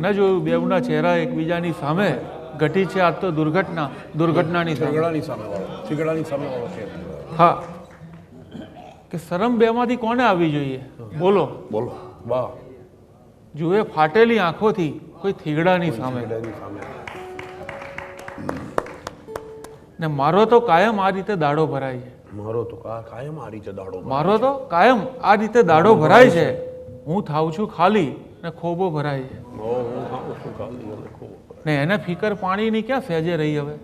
ન જોયું બેવના ચહેરા એકબીજાની સામે. ઘટી છે આજ તો દુર્ઘટનાની સામે. થીગડાની સામે વાળો છે. હા કે શરમ બેમાંથી કોને આવવી જોઈએ બોલો. બોલો વાહ. જુએ ફાટેલી આંખોથી કોઈ થીગડાની સામે. ને મારો તો કાયમ આ રીતે દાડો ભરાય છે. મારો તો કાયમ આ રીતે દાડો. મારો તો કાયમ આ રીતે દાડો ભરાય છે. હું થાઉં છું ખાલી ને ખોબો ભરાય છે. ને એને ફિકર પાણીની ક્યાં સહેજે રહી હવે.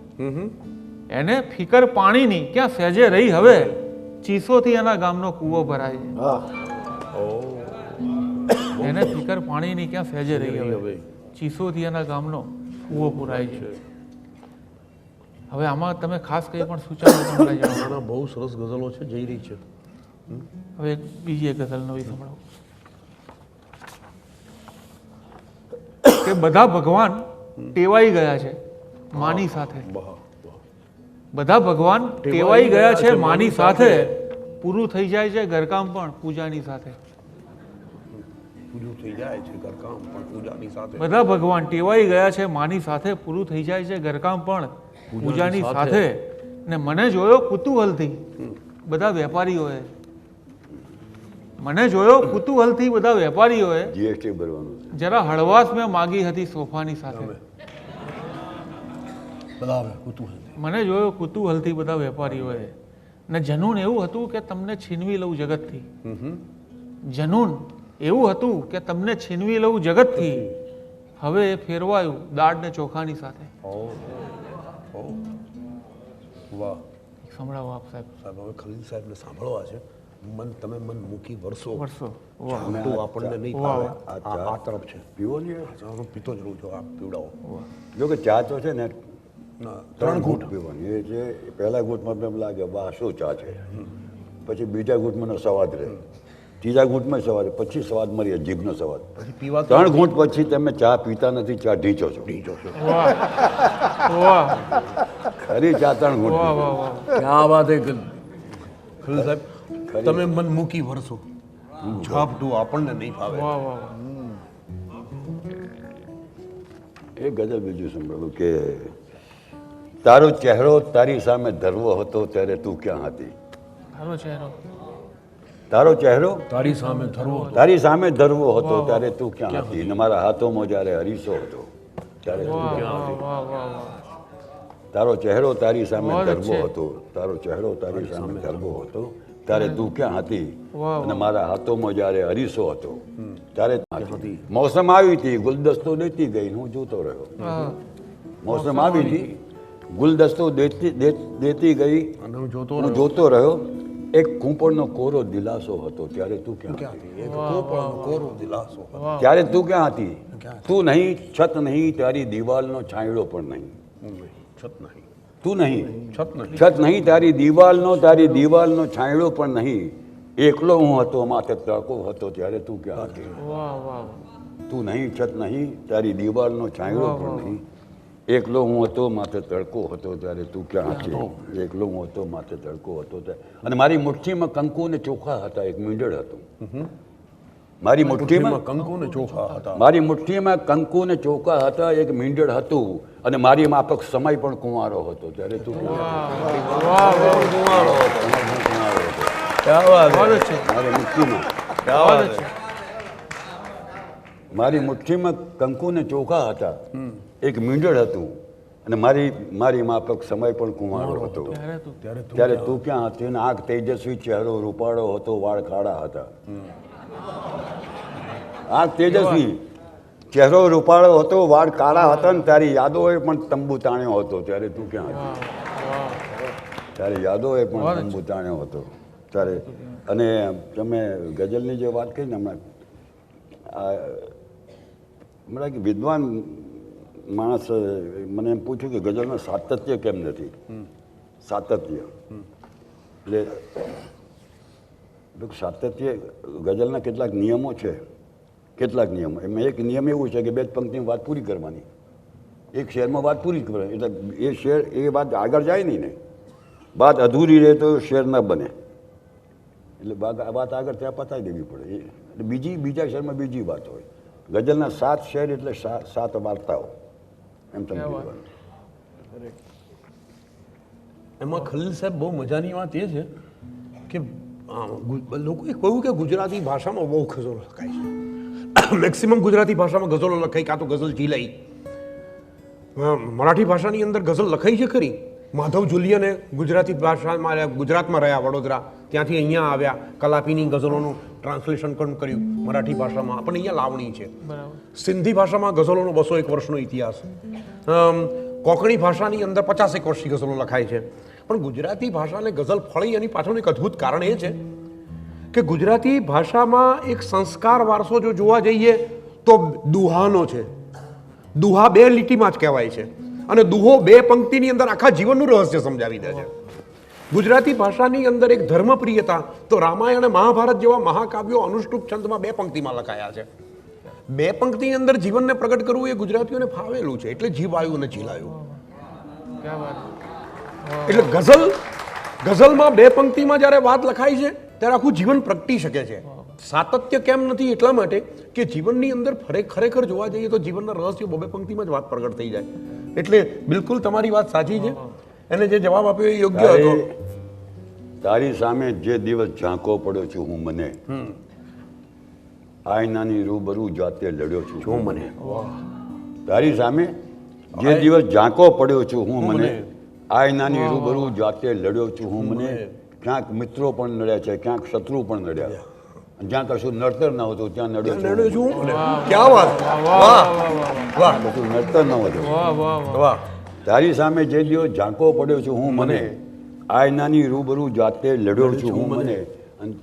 એને ફિકર પાણીની ક્યાં સહેજે રહી હવે. ચીસોથી એના ગામનો કૂવો ભરાય છે. એને ફિકર પાણીની ક્યાં સહેજે રહી હવે. ચીસોથી એના ગામનો કૂવો પુરાય છે. હવે આમાં તમે ખાસ કંઈ પણ સૂચનો. બહુ સરસ ગઝલો છે જઈ રહી છે. હવે બીજી એક ગઝલ નવી સંભળાવું કે બધા ભગવાન ટેવાઈ ગયા છે માની સાથે. બધા ભગવાન ટેવાઈ ગયા છે માની સાથે, પૂરું થઈ જાય છે ઘરકામ પણ પૂજાની સાથે. પૂરું થઈ જાય છે ઘરકામ પણ પૂજાની સાથે. બધા ભગવાન ટેવાઈ ગયા છે માની સાથે, પૂરું થઈ જાય છે ઘરકામ પણ પૂજાની સાથે. ને મને જોયો કુતૂહલથી બધા વેપારીઓએ, મને જોયો કુતૂહલથી બધા વેપારીઓએ, જીએસટી ભરવાનું છે. જરા હળવાશ મેં માગી હતી સોફાની સાથે. મને જોયો કુતૂહલથી બધા વેપારીઓએ, ને જનૂન એવું હતું કે તમને છીનવી લઉં જગતથી. જનૂન એવું હતું કે તમને છીનવી લઉં જગતથી. હવે એ ફેરવાયું દાળ ને ચોખાની સાથે. વાહ સંભળાવો આપ સાહેબ. સાહેબ હવે ખલીલ સાહેબને સાંભળવા છે. તમે મન મૂકી વર્ષો વર્ષો. તો આપણને નહીં વાહ, ભાવે. આ તરફ છે. પીવો ને હું પીતો જ રહું છું. આપ પીવડાવો. જો કે ચા તો છે ને ના, 3 ઘૂંટ પીવાની. એ છે પહેલા ઘૂંટમાં એમ લાગે વાહ શું ચા છે, પછી બીજા ઘૂંટમાં સ્વાદ રહે, ત્રીજા ઘૂંટમાં સ્વાદ, પછી સ્વાદ મરી જીભનો સ્વાદ. પછી પીવા 3 ઘૂંટ પછી તમે ચા પીતા નથી, ચા ઢીંચો છો. વાહ વાહ ખરી ચા 3 ઘૂંટ વાહ પીવો. વાહ વાહ. ક્યાં વાત હે ખલીલ સાહેબ, તમે મન મૂકી વર્ષો ઝાપટું આપણને નહીં ભાવે. વાહ વાહ વાહ. એ ગઝલ બીજું સંભળાવું કે તારો ચહેરો તારી સામે ધરવો હતો ત્યારે તું ક્યાં હતી. તારો ચહેરો તારો ચહેરો તારી સામે ધરવો તારી સામે ધરવો હતો ત્યારે તું ક્યાં હતી. ને મારા હાથોમાં જ્યારે હરીસો હતો ત્યારે તું વાહ ક્યાં વાહ હતી. વાહ વાહ વાહ. તારો ચહેરો તારી સામે બહુ જ ધરવો છે. હતો, તારો ચહેરો તારી સામે ધરવો હતો ત્યારે તું ક્યાં હતી. વાહ, અને મારા હાથોમાં જ્યારે હરીસો હતો ત્યારે તું હતી. મોસમ આવી હતી, ગુલદસ્તો દેતી ગઈ, હું જોતો રહ્યો. હા. મોસમ આવી હતી, ગુલદસ્તો દેતી ગઈ, અને હું જોતો હું જોતો રહ્યો. એક કૂંપણનો કોરો દિલાસો હતો ત્યારે તું ક્યાં હતી. એક કોપળનો કોરો દિલાસો હતો. ત્યારે તું ક્યાં હતી. તું નહીં, છત નહીં, તારી દિવાલનો છાંયડો પણ નહીં. છત નહીં, તું નહીં, છત નહીં. છત નહીં, તારી દિવાલનો છાંયડો પણ નહીં. એકલો હું હતો, માથે તડકો હતો ત્યારે તું ક્યાં હતી. વાહ વાહ. તું નહીં, છત નહીં, તારી દિવાલનો છાંયડો પણ નહીં. એકલો હું હતો, માથે તડકો હતો ત્યારે તું ક્યાં હતી. એકલો હું હતો, માથે તડકો હતો અને મારી મુઠ્ઠીમાં કંકુ ને ચોખા હતા, એક મીંડળ હતું. મારી મુઠ્ઠીમાં કંકુ ને ચોખા હતા. મારી મુઠ્ઠીમાં કંકુ ને ચોખા હતા, એક મીંડળ હતું અને મારી માફક સમય પણ કુંવારો હતો ત્યારે તું ક્યાં હતી. વાહ વાહ. કુંવારો હતો, સમય પણ કુંવારો હતો બહુ જ છે. મારી મુઠ્ઠીમાં. બહુ જ છે. મારી મુઠ્ઠીમાં કંકુ ને ચોખા હતા, એક મીંડળ હતું અને મારી માફક સમય પણ કુંવારો હતો ત્યારે તું ત્યારે તું ક્યાં હતી. અને આંખ તેજસ્વી, ચહેરો રૂપાળો હતો, વાળ કાળા હતા. આંખ તેજસ્વી, ચહેરો રૂપાળો હતો, વાળ કાળા હતા ને તારી યાદોએ પણ તંબુ તાણ્યો હતો ત્યારે તું ક્યાં હતી. તારી યાદોએ પણ તંબુ તાણ્યો હતો ત્યારે. અને તમે ગઝલની જે વાત કરી ને હમણાં, હમણાં કે વિદ્વાન માણસ મને એમ પૂછ્યું કે ગઝલમાં સાતત્ય કેમ નથી. સાતત્ય એટલે સાતત્ય ગઝલના કેટલાક નિયમો છે. કેટલાક નિયમો એમાં એક નિયમ એવું છે કે 2 જ પંક્તિની વાત પૂરી કરવાની, એક શેરમાં વાત પૂરી કરવાની. એટલે એ શેર એ વાત આગળ જાય નહીં ને, વાત અધૂરી રહે તો શેર ન બને. એટલે વાત આગળ ત્યાં પતાવી દેવી પડે. એટલે બીજા શેરમાં બીજી વાત હોય. ગઝલના 7 શેર એટલે 7 વાર્તાઓ એમ સમજી લેવાનું. એમાં ખલીલ સાહેબ બહુ મજાની વાત એ છે કે લોકોએ કહ્યું કે ગુજરાતી ભાષામાં બહુ ગઝલો લખાય છે. મેક્સિમમ ગુજરાતી ભાષામાં ગઝલો લખાઈ, કાં તો ગઝલ ઝીલાઈ. મરાઠી ભાષાની અંદર ગઝલ લખાઈ છે ખરી. માધવ જુલિયને ગુજરાતી ભાષામાં ગુજરાતમાં રહ્યા, વડોદરા, ત્યાંથી અહીંયા આવ્યા, કલાપીની ગઝલોનું ટ્રાન્સલેશન પણ કર્યું મરાઠી ભાષામાં. પણ અહીંયા લાવણી છે. સિંધી ભાષામાં ગઝલોનો 201 વર્ષનો ઇતિહાસ. કોંકણી ભાષાની અંદર 50 વર્ષથી ગઝલો લખાય છે. પણ ગુજરાતી ભાષાને ગઝલ ફળી એની પાછળનું એક અદ્ભુત કારણ એ છે કે ગુજરાતી ભાષામાં એક સંસ્કાર વારસો જો જોવા જઈએ તો દુહાનો છે. દુહા 2 લીટીમાં જ કહેવાય છે અને દુહો 2 પંક્તિની અંદર આખા જીવનનું રહસ્ય સમજાવી દે છે. ગુજરાતી ભાષાની અંદર એક ધર્મપ્રિયતા તો રામાયણ અને મહાભારત જેવા મહાકાવ્યો અનુષ્ટુપ છંદમાં 2 પંક્તિમાં લખાયા છે. 2 પંક્તિની અંદર જીવનને પ્રગટ કરવું એ ગુજરાતીઓને ફાવેલું છે, એટલે જીવાયું અને ઝીલાયું. ક્યાં વાત. એટલે ગઝલમાં બે પંક્તિમાં જ્યારે વાત લખાય છે ત્યારે આખું જીવન પ્રગટી શકે છે. સાતત્ય કેમ નથી? એટલા માટે કે જીવનની અંદર ખરેખર જોવા જઈએ તો જીવનના રહસ્યો બબે પંક્તિમાં જ વાત પ્રગટ થઈ જાય. એટલે બિલકુલ તમારી વાત સાચી છે. એને જે જવાબ આપ્યો એ યોગ્ય હતો. તારી સામે જે દિવસ ઝાંકો પડ્યો છું હું મને, આયનાની રૂબરૂ જાતે લડ્યો છું હું મને. તારી સામે જે દિવસ ઝાંકો પડ્યો છું હું મને, આયનાની રૂબરૂ જાતે લડ્યો છું હું મને. ક્યાંક મિત્રો પણ નડ્યા છે, ક્યાંક શત્રુ પણ નડ્યા. જ્યાં કશું નડતર ન હતું ત્યાં નડ્યો છું. ક્યાં વાત! વાહ વાહ! કશું નડતર ન હતું. વાહ! તારી સામે જે દિવસ ઝાંકો પડ્યો છું હું મને, આયનાની રૂબરૂ જાતે લડ્યો છું હું મને. અને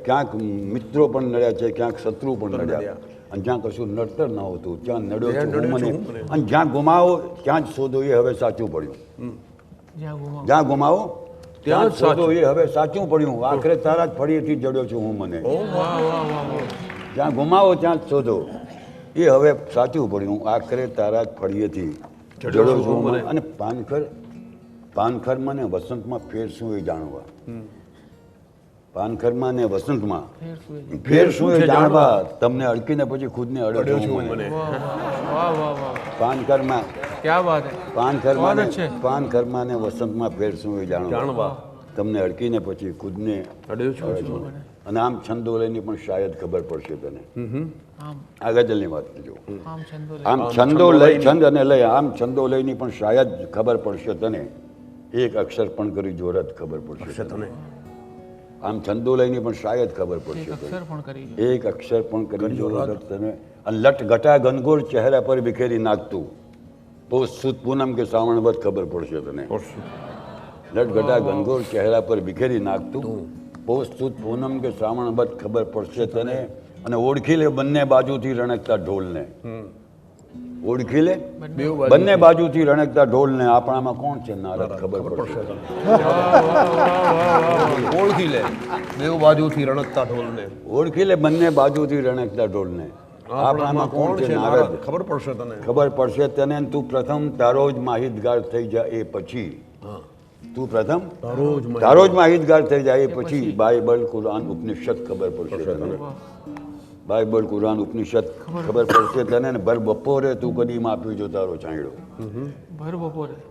ક્યાંક મિત્રો પણ નડ્યા છે, ક્યાંક શત્રુ પણ નડ્યા. અને જ્યાં કશું નડતર ન હોતું ત્યાં નડ્યો છું હું મને. અને જ્યાં ગુમાવો ત્યાં જ શોધો એ હવે સાચું પડ્યું. જ્યાં ગુમાવો ત્યાં જ શોધો એ હવે સાચું પડ્યું. આખરે તારા જ ફળીએથી જડ્યો છું હું મને. જ્યાં ગુમાવો ત્યાં જ શોધો એ હવે સાચું પડ્યું. આખરે તારા જ ફળીએથી જડ્યો છું મને. અને પાનખરમાં ને વસંતમાં ફેર શું એ જાણવા. પાનખરમાં ને વસંતમાં ફેર શું એ જાણવા. તમને અડકીને પછી ખુદને અડ્યો છું મને. પાનખરમાં ક્યાં વાત. પાનખરમાં ને વસંતમાં ફેર શું એ જાણવા. તમને અડકીને પછી ખુદને અડ્યો છું. અને આમ છંદો લઈને પણ શાયદ ખબર પડશે તને. આ ગઝલની વાત કરજો. આમ છંદો લઈ છંદ અને લઈ આમ છંદો લઈને પણ શાયદ ખબર પડશે તને. એક અક્ષર પણ કરી જોરત ખબર પડશે તને. આમ છંદો લઈને પણ શાયદ ખબર પડશે એક અક્ષર પણ કરી જોરત તને. અને લટ ઘટા ઘનઘોર ચહેરા પર વિખેરી નાખતું પોષ સુદ પૂનમ કે શ્રાવણ વધ ખબર પડશે તને. લટ ઘટા ઘનઘોર ચહેરા પર વિખેરી નાખતું પોષ સુદ પૂનમ કે શ્રાવણ વધ ખબર પડશે તને. અને ઓળખી લે બંને બાજુથી રણકતા ઢોલને. ઓળખી લે બંને બાજુથી રણકતા ઢોલને. આપણામાં કોણ છે નારદ ખબર પડશે તને. ઓળખી લે બેવ બાજુથી રણકતા ઢોલને. ઓળખી લે બંને બાજુથી રણકતા ઢોલને. આપણામાં કોણ છે નારદ ખબર પડશે તને. ખબર પડશે તને. તું પ્રથમ તારો જ માહિતગાર થઈ જાય એ પછી. તું પ્રથમ તારો જ માહિતગાર થઈ જાય એ પછી બાઇબલ કુરાન ઉપનિષદ ખબર પડશે તને. બાઇબલ કુરાન ઉપનિષદ ખબર પડશે તને. ને ભર બપોરે તું કદી માપ્યું જો તારો ચાંયડો.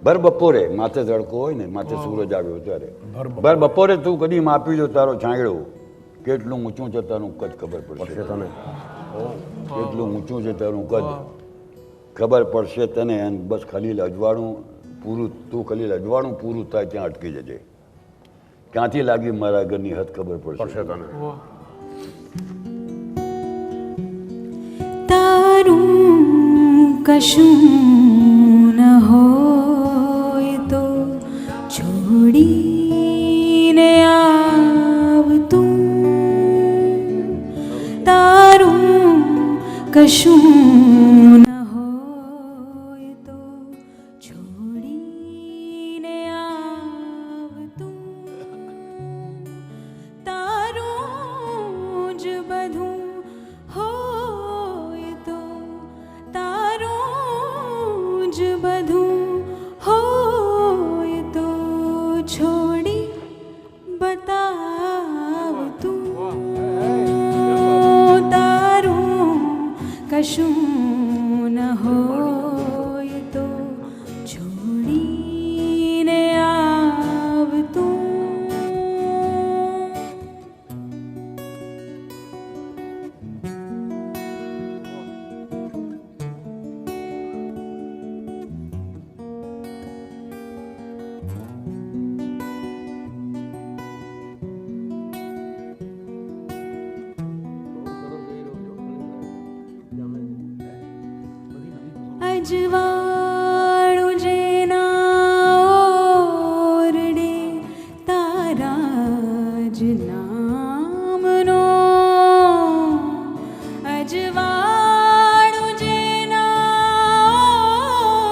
ભર બપોરે માથે તડકો હોય ને, માથે સૂરજ આવ્યો ત્યારે ભર બપોરે તું કદી માપ્યું જો તારો ચાંયડો. કેટલું ઊંચું છે તારું કદ ખબર પડશે તને. કેટલું ઊંચું છે તારું કદ ખબર પડશે તને. અને બસ ખલીલ અજવાળું પૂરું તું ખલીલ અજવાળું પૂરું થાય ત્યાં અટકી જજે. ક્યાંથી લાગી મારા ઘરની હદ ખબર પડશે તને. તારું કશું ન હોય તો છોડીને આવતું. તારું કશું ન હોય તો છોડીને આવતું. તારું જ બધું હોય તો તારું જ બધું હોય તો છોડી બતાવતું. તારું કશું ન હોય તો છોડીને આવતું. અજવાળું જેના ઓરડે તારા જ નામનો. અજવાળું જેના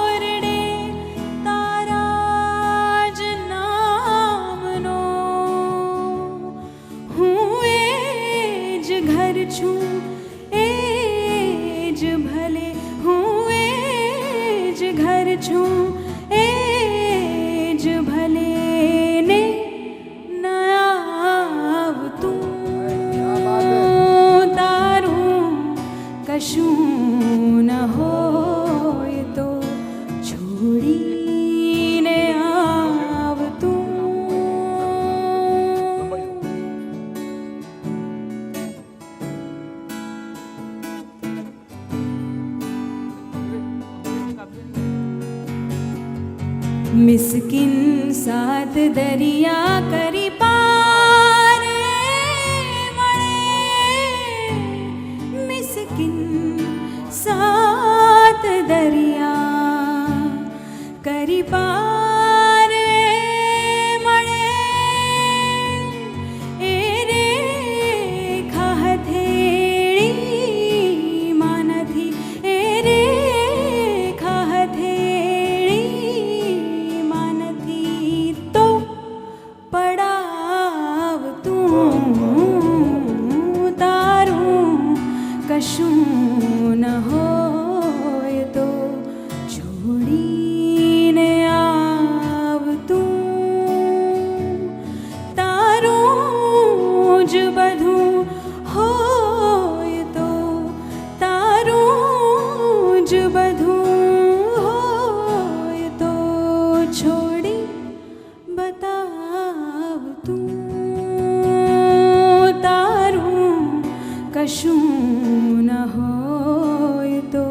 ઓરડે તારા જ નામનો. હું એ જ ઘર છું એ જ ભલે. હું ઘર છું એ કશું ન હોય તો છોડીને આવતું. મિસ્કિન સાત દરિયા કરી પાર મળે. મિસ્કિન સાત દરિયા કરી પાર મળે. એ રેખા હથેળીમાં નથી. એ રેખા હથેળીમાં નથી તો પડાવતું તારું કશું ન હોય તો છોડીને આવતું. તારું જ બધું હોય તો તારું જ બધું હોય તો છોડી બતાવતું. તારું કશું ન હોય તો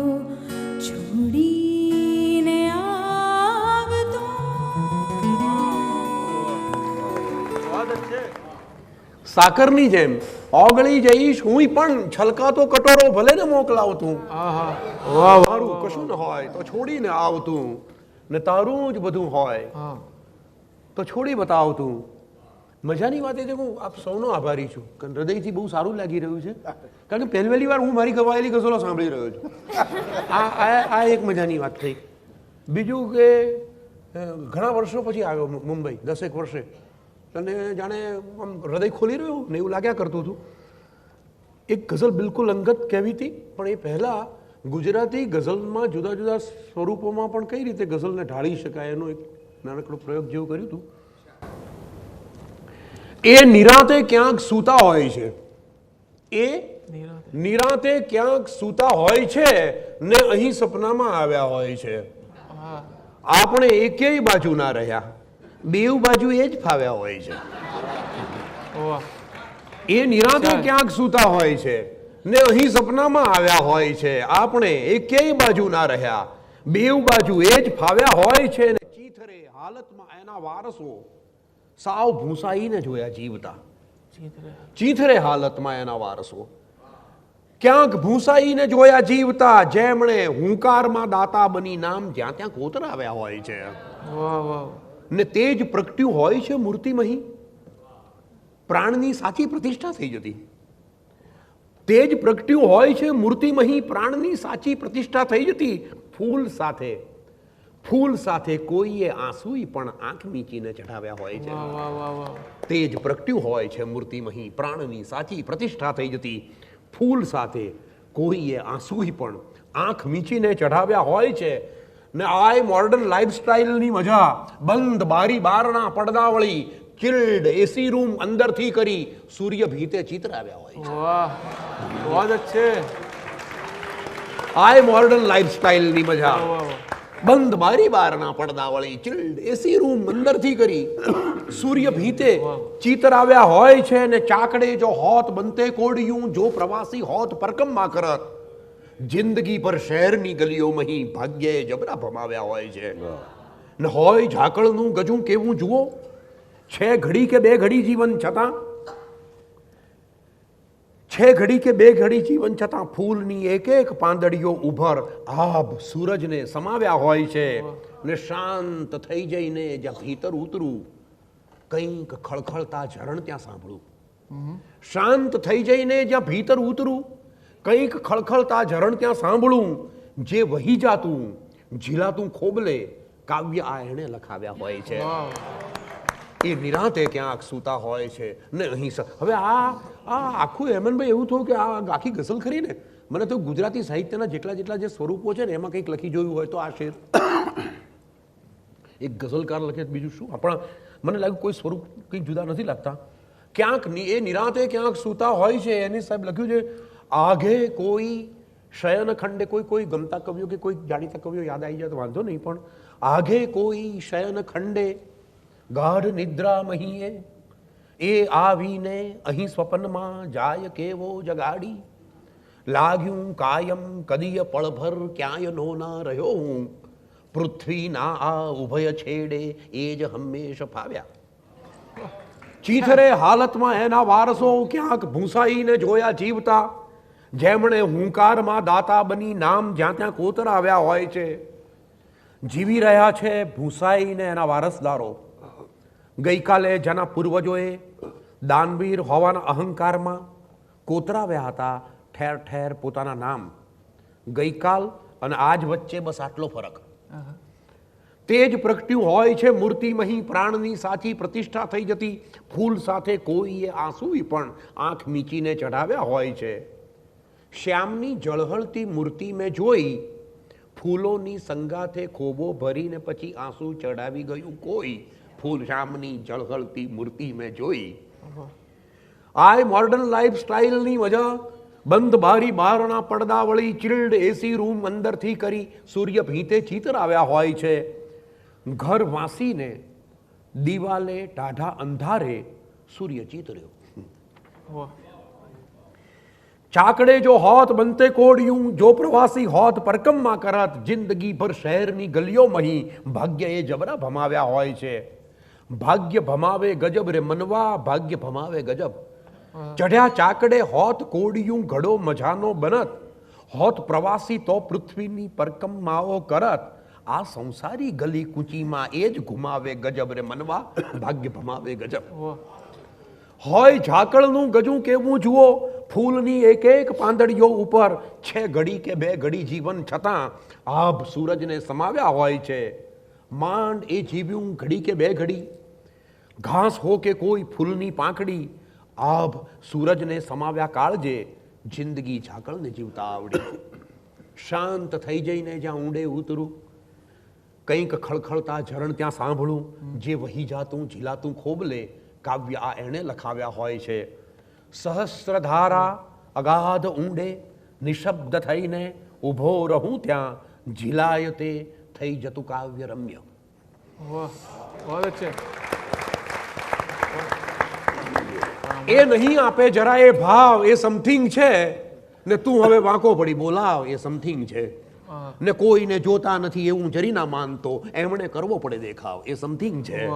છોડીને આવતું. સાકરની જેમ ઓગળી જઈશ હુંય પણ છલકાતો કટોરો ભલે ને મોકલાવતું. આહા મારું કશું ન હોય તો છોડીને આવતું ને તારું જ બધું હોય હા તો છોડી બતાવતું. મજાની વાત એ છે કે હું આપ સૌનો આભારી છું કારણ કે હૃદયથી બહુ સારું લાગી રહ્યું છે કારણ કે પહેલી વાર હું મારી ગવાયેલી ગઝલો સાંભળી રહ્યો છું. આ એક મજાની વાત થઈ. બીજું કે ઘણા વર્ષો પછી આવ્યો મુંબઈ 10 વર્ષે અને જાણે આમ હૃદય ખોલી રહ્યું ને એવું લાગ્યા કરતું હતું. એક ગઝલ બિલકુલ અંગત કહેવી હતી પણ એ પહેલાં ગુજરાતી ગઝલમાં જુદા જુદા સ્વરૂપોમાં પણ કઈ રીતે ગઝલને ઢાળી શકાય એનો એક નાનકડો પ્રયોગ જેવું કર્યું હતું. એ નિરાંતે ક્યાંક સૂતા હોય છે. એ નિરાંતે ક્યાંક સૂતા હોય છે ને અહીં સપનામાં આવ્યા હોય છે. આપણે એકેય બાજુ ના રહ્યા, બેઉ બાજુ એ જ ફાવ્યા હોય છે. વાહ એ નિરાંતે ક્યાંક સૂતા હોય છે ને અહીં સપનામાં આવ્યા હોય છે. આપણે એકેય બાજુ ના રહ્યા, બેઉ બાજુ એ જ ફાવ્યા હોય છે ને ચીથરે હાલતમાં એના વારસો સાવ ભૂંસાઈને જોયા જીવતા. ચીથરે હાલતમાં એના વારસો ક્યાંક ભૂંસાઈને જોયા જીવતા. જેમણે હુંકારમાં દાતા બની નામ જ્યાં ત્યાં કોતરાવ્યા હોય છે વાહ વાહ ને તે જ પ્રગટ્યું હોય છે મૂર્તિમહી. પ્રાણની સાચી પ્રતિષ્ઠા થઈ જતી. તે જ પ્રગટ્યું હોય છે મૂર્તિમહી, પ્રાણની સાચી પ્રતિષ્ઠા થઈ જતી. ફૂલ સાથે કોઈએ આંસુય પણ આંખ મીચીને ચઢાવ્યા હોય છે. વાહ વાહ વાહ તે જ પ્રગટ્યું હોય છે મૂર્તિમહી, પ્રાણની સાચી પ્રતિષ્ઠા થઈ જતી. ફૂલ સાથે કોઈએ આંસુય પણ આંખ મીચીને ચઢાવ્યા હોય છે. ને આ મોડર્ન લાઈફસ્ટાઈલની મજા. બંધ બારી બારણા પડદાવળી, ચિલ્ડ એસી રૂમ અંદરથી કરી સૂર્ય ભીતે ચિતરાવ્યા હોય છે. વાહ बहुत अच्छे. આ મોડર્ન લાઈફસ્ટાઈલની મજા. વાહ વાહ બંધ બારી બારણા પડદાવળી, ચિલ્ડ એસી રૂમ અંદરથી કરી સૂર્ય ભીતે ચિતરાવ્યા હોય છે. ને ચાકડે જો હોત બનતે કોડિયું, જો પ્રવાસી હોત પરકમમાં કરત. જિંદગી પર શહેરની ગલીઓમાં ભાગ્યે જબરા ભમાવ્યા હોય છે. ને હોય ઝાકળનું ગજું કેવું જુઓ, છે ઘડી કે બે ઘડી જીવન છતાં, છે ઘડી કે બે ઘડી જીવન છતાં ફૂલની એક એક પાંદડીઓ ઉભર આભ સૂરજને સમાવ્યા હોય છે. ને શાંત થઈ જઈને જ્યાં ભીતર ઉતરું, કંઈક ખળખળતા ઝરણ ત્યાં સાંભળું. શાંત થઈ જઈને જ્યાં ભીતર ઉતરું, કંઈક ખળખળતા ઝરણ ત્યાં સાંભળું. જે વહી જાતું ઝીલાતું ખોબલે કાવ્ય આ એણે લખાવ્યા હોય છે. એ નિરાંતે ક્યાંક સૂતા હોય છે ને અહીં હવે આ આખું હેમનભાઈ એવું થયું કે આ આખી ગઝલ ખરી ને મને તો ગુજરાતી સાહિત્યના જેટલા જે સ્વરૂપો છે ને એમાં કંઈક લખી જોયું હોય તો આ શેર એક ગઝલકાર લખે બીજું શું આપણા મને લાગ્યું કોઈ સ્વરૂપ કંઈક જુદા નથી લાગતા. ક્યાંક એ નિરાંતે ક્યાંક સૂતા હોય છે એની સાહેબ લખ્યું છે, આઘે કોઈ શયન ખંડે કોઈ ગમતા કવિઓ કે કોઈ જાણીતા કવિઓ યાદ આવી જાય તો વાંધો નહીં, પણ આઘે કોઈ શયન ખંડે ગાઢ નિદ્રા મહીએ એ આવીને અહીં સ્વપ્નમાં જાય કેવો જગાડી લાગ્યું કાયમ કદીય પળભર ક્યાંય નો ના રહ્યો હું પૃથ્વીના આ ઉભય છેડે એ જ હંમેશ ફાવ્યા ચીથરે હાલતમાં એના વારસો ક્યાંક ભૂંસાઈને જોયા જીવતા જેમણે હુંકારમાં દાતા બની નામ જ્યાં ત્યાં કોતરાવ્યા હોય છે જીવી રહ્યા છે ભૂંસાઈને એના વારસદારો ગઈકાલે જેના પૂર્વજોએ દાનવીર હોવાના અહંકારમાં કોતરાવ્યા હતા ઠેર ઠેર પોતાના નામ ગઈકાલ અને આજ વચ્ચે બસ આટલો ફરક તે જ પ્રગટ્યું હોય છે મૂર્તિમહી પ્રાણની સાચી પ્રતિષ્ઠા થઈ જતી ફૂલ સાથે કોઈએ આંસુય પણ આંખ મીચીને ચઢાવ્યા હોય છે શ્યામની જળહળતી મૂર્તિ મેં જોઈ ફૂલોની સંગાથે ખોબો ભરીને પછી આંસુ ચડાવી ગયું કોઈ ફૂલ શ્યામની જળહળતી મૂર્તિ મેં જોઈ આ મોડર્ન લાઈફ સ્ટાઇલની વજહ બંધ બારી બારના પડદા વળી ચિલ્ડ એસી રૂમ અંદરથી કરી સૂર્ય ભીતે ચિત્ર આવ્યા હોય છે ઘર વાસીને દિવાલે ટાઢા અંધારે સૂર્ય ચિતર્યો ચાકડે જો હોત બનતે કોડિયું જો પ્રવાસી હોત પરકમમાં કરત જિંદગી ભર શહેરની ગલીઓમાં ભાગ્યએ જબરા ભમાવ્યા હોય છે ભાગ્ય ભમાવે ગજબ રે મનવા ભાગ્ય ભમાવે ગજબ ચઢ્યા ચાકડે હોત કોડિયું ઘડો મજાનો બનત હોત પ્રવાસી તો પૃથ્વીની પરકમમાઓ કરત આ સંસારી ગલી કૂચીમાં એ જ ઘુમાવે ગજબ રે મનવા ભાગ્ય ભમાવે ગજબ હોય ઝાકળનું ગજું કેવું જુઓ ફૂલની એક એક પાંદડીઓ ઉપર છે ઘડી કે બે ઘડી જીવન છતાં આભ સૂરજને સમાવ્યા હોય છે માંડ એ જીવ્યું ઘડી કે બે ઘડી ઘાસ હો કે કોઈ ફૂલની પાંખડી આભ સૂરજને સમાવ્યા કાળજે જિંદગી ઝાકળને જીવતા આવડી શાંત થઈ જઈને જ્યાં ઊંડે ઉતરું કંઈક ખળખળતા ઝરણ ત્યાં સાંભળું જે વહી જાતું ઝીલાતું ખોબલે કાવ્ય આ એણે લખાવ્યા હોય છે સહસ્રધારા અગાધ ઊંડે નિશબ્દ થઈને ઊભો રહું ત્યાં ઝીલાય તે થઈ જતું કાવ્ય રમ્ય એ નહીં આપે જરા એ ભાવ એ સમથિંગ છે ને તું હવે વાંકો પડી બોલાવ એ સમથિંગ છે ને કોઈને જોતા નથી એવું જરી ના માનતો એમણે કરવો પડે દેખાવ એ સમથિંગ છે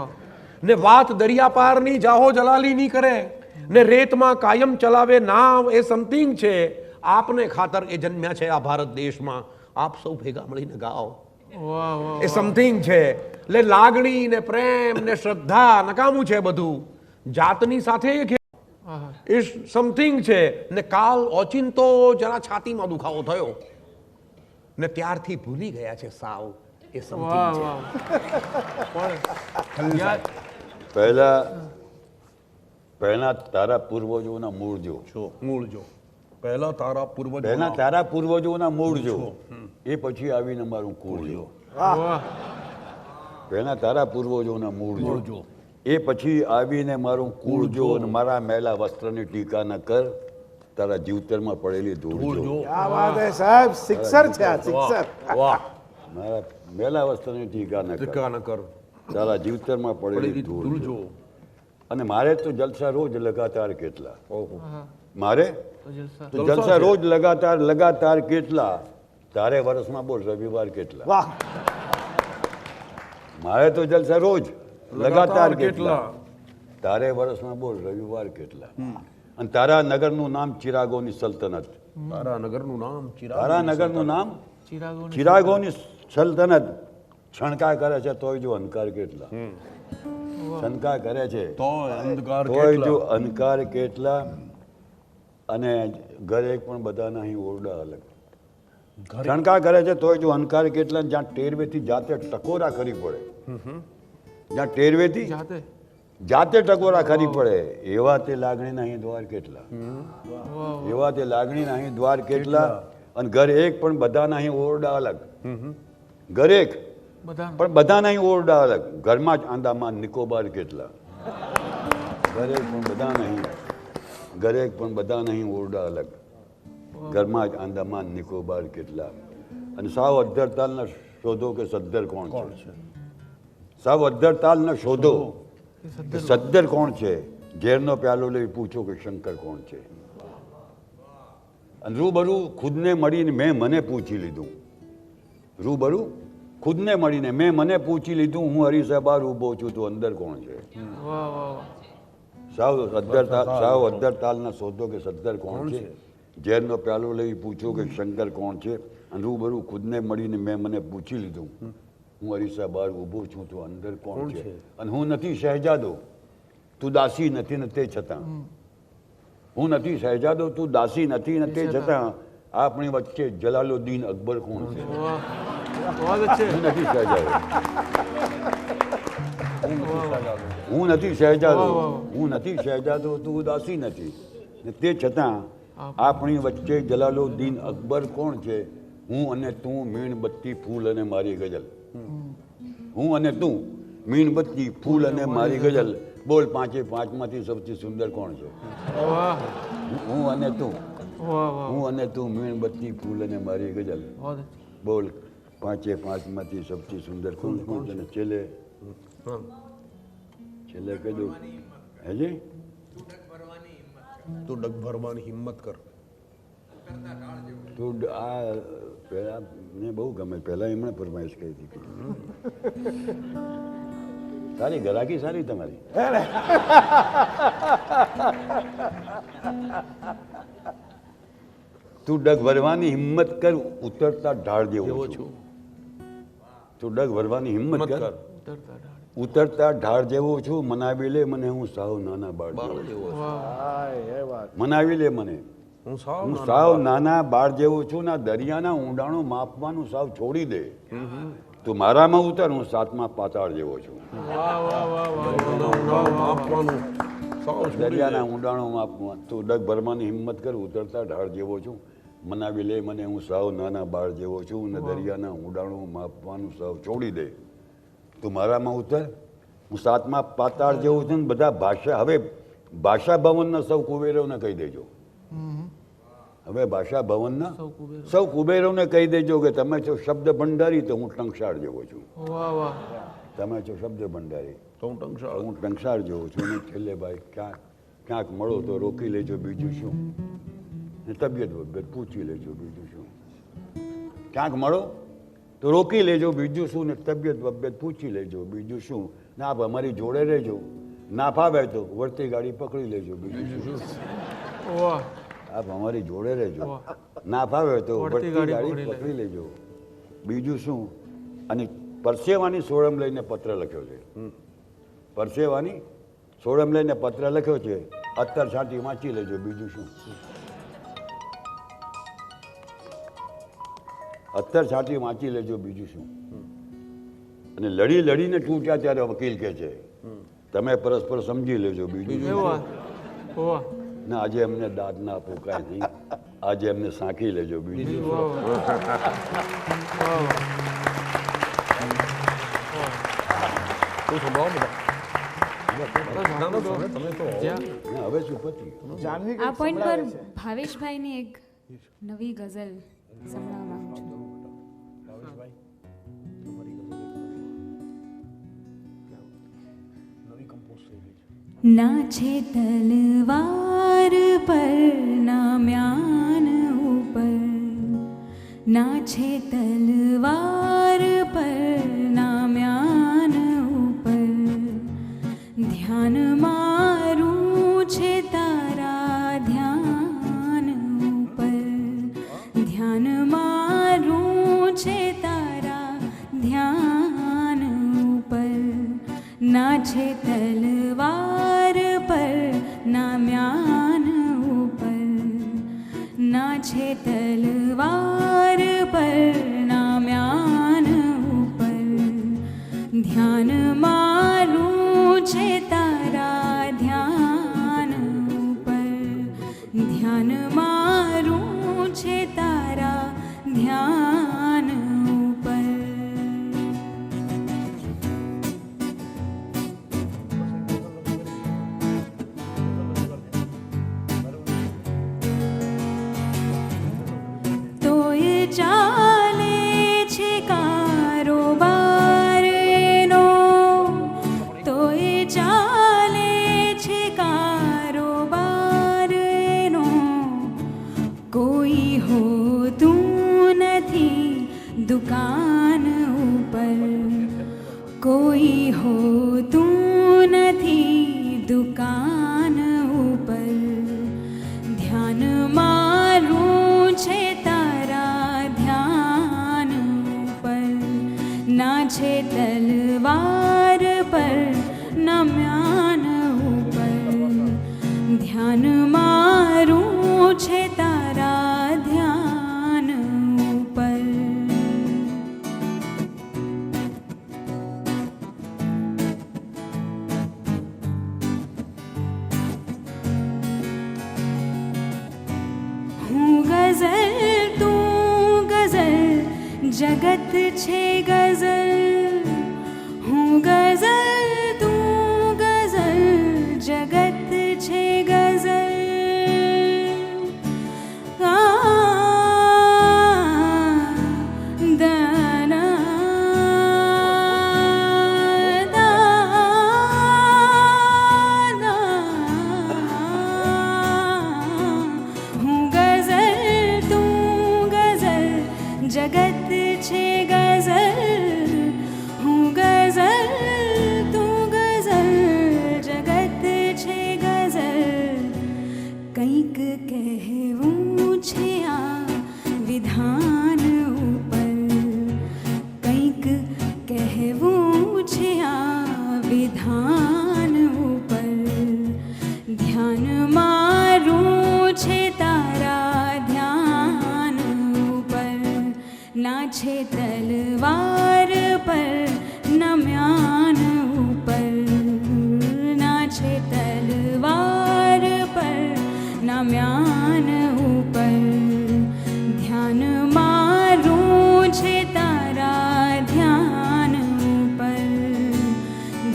ને વાત દરિયા પારની જાહો જલાલી ની કરે ને રેતમાં કાયમ ચલાવે નાવ એ સમથિંગ છે આપને ખાતર એ જન્મ્યા છે આ ભારત દેશમાં આપ સૌ ભેગા મળીને ગાઓ એ સમથિંગ છે એટલે લાગણી ને પ્રેમ ને શ્રદ્ધા નકામું છે બધું જાતની સાથે એ સમથિંગ છે ને કાલ ઓચિંતો જરા છાતીમાં દુખાવો થયો ને ત્યારથી ભૂલી ગયા છે સાવ એ સમથિંગ છે પહેલા તારા પૂર્વજોના મૂળ જો મૂળ જો પહેલા તારા પૂર્વજોના મૂળ જો એ પછી આવીને મારું કુળ જો પહેલા તારા પૂર્વજોના મૂળ જો એ પછી આવીને મારું કુળ જો અને મારા મેલા વસ્ત્રની ટીકા ન કર તારા જીવતરમાં પડેલી ધૂળ જો क्या बात है साहब शिक्षर છે આ શિક્ષર મારા મેલા વસ્ત્રની ટીકા ન કર તારા જીવતરમાં પડેલી ધૂળ જો અને મારે તો જલસા રોજ લગાતાર કેટલા મારે તો જલસા રોજ લગાતાર કેટલા તારે વર્ષમાં બોલ રવિવાર કેટલા વાહ મારે તો જલસા રોજ લગાતાર કેટલા તારે વર્ષમાં બોલ રવિવાર કેટલા અને તારા નગરનું નામ ચિરાગોની સલ્તનત તારા નગરનું નામ ચિરાગોની સલ્તનત છણકા કરે છે તોય જો અંધકાર કેટલા છણકા કરે છે તોય જો અંધકાર કેટલા અને ઘરે એક પણ બધાના અહીં ઓરડા અલગ છણકા કરે છે તોય જો અંધકાર કેટલા જ્યાં ટેરવેથી જાતે ટકોરા કરી પડે જ્યાં ટેરવેથી જાતે ટકોરા કરી પડે એવા તે લાગણીના અહીં દ્વાર કેટલા એવા તે લાગણીના અહીં દ્વાર કેટલા અને ઘર એક પણ બધાના અહીં ઓરડા અલગ ઘર એક પણ બધાના અહીં ઓરડા અલગ ઘરમાં જ આંદામાન નિકોબાર કેટલા ઘરે પણ બધા નહીં ઓરડા અલગ ઘરમાં જ આંદામાન નિકોબાર કેટલા. અને સાવ અધ્ધર તાલના શોધો કે સદ્ધર કોણ છે. સાવ અધ્ધર તાલના શોધો કે સદ્ધર કોણ છે. ઝેરનો પ્યાલો લઈ પૂછો કે શંકર કોણ છે. અને રૂબરૂ ખુદને મળીને મેં મને પૂછી લીધું. રૂબરૂ ખુદને મળીને મેં મને પૂછી લીધું, હું હરીસા બહાર ઊભો છું તો અંદર કોણ છે. સાવ અધ્ધર તાલના શોધો કે સદ્ધર કોણ છે. ઝેરનો પ્યાલો લઈ પૂછો કે શંકર કોણ છે. અને રૂબરૂ ખુદને મળીને મેં મને પૂછી લીધું, હું હરીસા બહાર ઊભો છું તો અંદર કોણ છે. અને હું નથી શહેજાદો, તું દાસી નથી ને તે છતાં. હું નથી શહેજાદો, તું દાસી નથી ને તે છતાં આપણી વચ્ચે જલાલુદ્દીન અકબર કોણ છે. હું નથી શહેજાદો, હું નથી શહેજાદો, હું નથી શહેજાદો, તું દાસી નથી ને તે છતાં આપણી વચ્ચે જલાલુદ્દીન અકબર કોણ છે. હું અને તું, મીણબત્તી, ફૂલ અને મારી ગઝલ. હું અને તું, મીણબત્તી, ફૂલ અને મારી ગઝલ. બોલ પાંચે પાંચમાંથી સૌથી સુંદર કોણ છે. હું અને તું, હું અને તું, મીણબત્તી, ફૂલ અને મારી ગઝલ. બોલ પાંચે પાંચમાંથી સૌથી સુંદર કોણ છે. અને છેલ્લે કહી દઉં, હેજી તું ડગ ભરવાની હિંમત કર. તું આ પહેલા મને બહુ ગમે. પહેલા એમણે ફરમાઈશ કરી હતી. સારી ગરાકી સારી તમારી. તું ડગ ભરવાની હિંમત કર, ઉતરતા ઢાળ જેવો છું. તું ડગ ભરવાની હિંમત કર, ઉતરતા ઢાળ જેવો છું. મનાવી લે મને, હું સાવ નાના બાળ જેવો છું. મનાવી લે મને, હું સાવ નાના બાળ જેવો છું. ના દરિયાના ઊંડાણો માપવાનું સાવ છોડી દે. તું મારામાં ઉતર, હું સાતમા પાતાળ જેવો છું. દરિયાના ઊંડાણો માપવા. તું ડગ ભરવાની હિંમત કર, ઉતરતા ઢાળ જેવો છું. મનાવી લે મને, હું સાવ નાના બાળ જેવો છું. ને દરિયાના ઊંડાણો માપવાનું સાવ છોડી દે. તું મારામાં ઉતર, હું સાતમા પાતાળ જેવો છું. ને બધા ભાષા, હવે ભાષા ભવનના સૌ કુબેરોને કહી દેજો. હવે ભાષા ભવનના સૌ કુબેરોને કહી દેજો કે તમે છો શબ્દ ભંડારી તો હું ટંકશાળ જેવો છું. તમે છો શબ્દ ભંડારી તો હું ટંકશાળ જેવો છું. ને છેલ્લે ભાઈ ક્યાંક મળો તો રોકી લેજો, બીજું શું. ને તબિયત બબિયત પૂછી લેજો, બીજું શું. ક્યાંક મળો તો રોકી લેજો, બીજું શું. ને તબિયત બબિયત પૂછી લેજો, બીજું શું. ના અમારી જોડે રહેજો, ના ફાવે તો વળતી ગાડી પકડી લેજો, બીજું શું. આપ અમારી જોડે રહેજો, ના ફાવે તો વળતી ગાડી પકડી લેજો, બીજું શું. અને પરસેવાની સોળમ લઈને પત્ર લખ્યો છે. પરસેવાની સોળમ લઈને પત્ર લખ્યો છે. અત્તર છાંટી વાંચી લેજો, બીજું શું. અત્તર છાંટી વાંચી લેજો, બીજું શું. અને લડી લડીને તૂટ્યા ત્યારે વકીલ કહે છે તમે પરસ્પર સમજી લેજો, બીજું શું. ના આજે એમને દાદ ના આપો, કાંઈ નહીં. આજે એમને સાંકી લેજો, બીજું શું. હવે શું પતી. આ પોઈન્ટ પર ભાવેશભાઈની એક નવી ગઝલ સંભળાવવા માંગુ છું. ના છે તલવાર પર ના મ્યાન ઉપર, ના છે તલવાર પર ના મ્યાન ઉપર, ધ્યાન મારું છે તારા ધ્યાન ઉપર, ધ્યાન મારું છે તારા ધ્યાન ઉપર, ના છે તલવાર પર ના મ્યાન ઉપર, ના છે તલવાર પર ના મ્યાન ઉપર, ધ્યાન મારું છે તારા ધ્યાન ઉપર, ધ્યાન મારું છે તારા ધ્યાન ઉપર. दुकान ऊपर कोई होતું નથી દુકાન ઉપર ધ્યાન મારું છે તારા ધ્યાન ઉપર ના છે તલવાર પર ના મ્યાન ઉપર ધ્યાન મારું છે તારા ધ્યાન ઉપર હું ગઝલ તું ગઝલ જગત છે ગઝલ હું ગઝલ તું ગઝલ જગત છે ગઝલ જગત છે ગઝલ હું ગઝલ તું ગઝલ જગત છે ગઝલ કંઈક કહેવું છે આ વિધાન ઉપર કંઈક કહેવું છે આ વિધાન ઉપર ધ્યાન મારું છે તારા ધ્યાન ઉપર ના છે તલવાર પર ના મ્યાન ઉપર ના છે તલવાર પર ના મ્યાન ઉપર ધ્યાન મારું છે તારા ધ્યાન ઉપર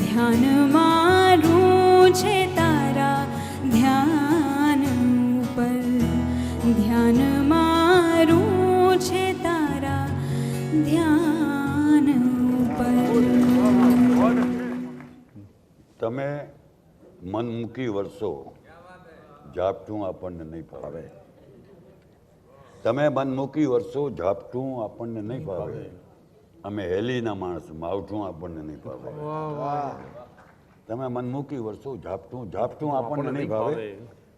ધ્યાન મારું છે તારા ધ્યાન ઉપર ધ્યાન મારું છે તારા ધ્યાન ઉપર તમે મન મૂકી વરસો ઝાપટું આપણને નહીં ફાવે તમે મન મૂકી વરસો ઝાપટું આપણને નહીં ફાવે અમે હેલીના માણસ માવઠું આપણને નહીં ફાવે તમે મન મૂકી વરસો ઝાપટું ઝાપટું આપણને નહીં ફાવે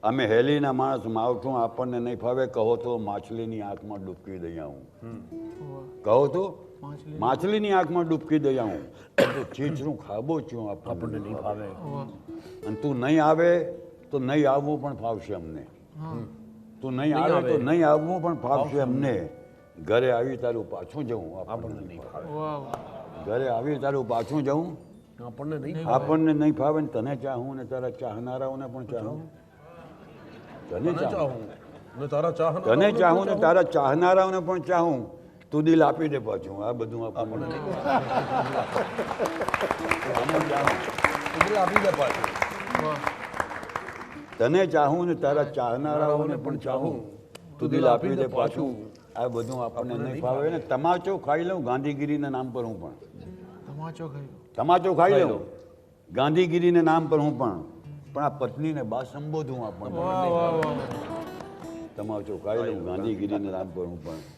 અમે હેલીના માણસ માવઠું આપણને નહીં ફાવે કહો તો માછલીની આંખમાં ડૂબકી દઈ આવું કહો તો માછલીની આંખમાં ડૂબકી દઈ આવું ચીચરું ખાબો છું આપણને નહીં ફાવે અને તું નહીં આવે તો નહીં આવવું પણ ફાવશે અમને તું નહીં આવે તો નહીં આવવું પણ ફાવશે અમને ઘરે આવી તારું પાછું જવું આપણને નહીં ફાવે ઘરે આવી તારું પાછું જવું આપણને નહીં ફાવે ને તને ચાહું ને તારા ચાહનારાઓને પણ ચાહું તને ચાહું તને ચાહું ને તારા ચાહનારાઓને પણ ચાહું તું દિલ આપી દે પાછું આ બધું આપણને નહીં તને ચાહું ને તારા ચાહનારાઓને પણ ચાહું તું દિલ આપી દે પાછું આ બધું આપણને નહીં ફાવે ને તમાચો ખાઈ લઉં ગાંધીગીરીના નામ પર હું પણ તમાચો ખાઈ લઉં ગાંધીગીરીના નામ પર હું પણ આ પત્નીને બા સંબોધું આપણને તમાચો ખાઈ લઉં ગાંધીગીરીના નામ પર હું પણ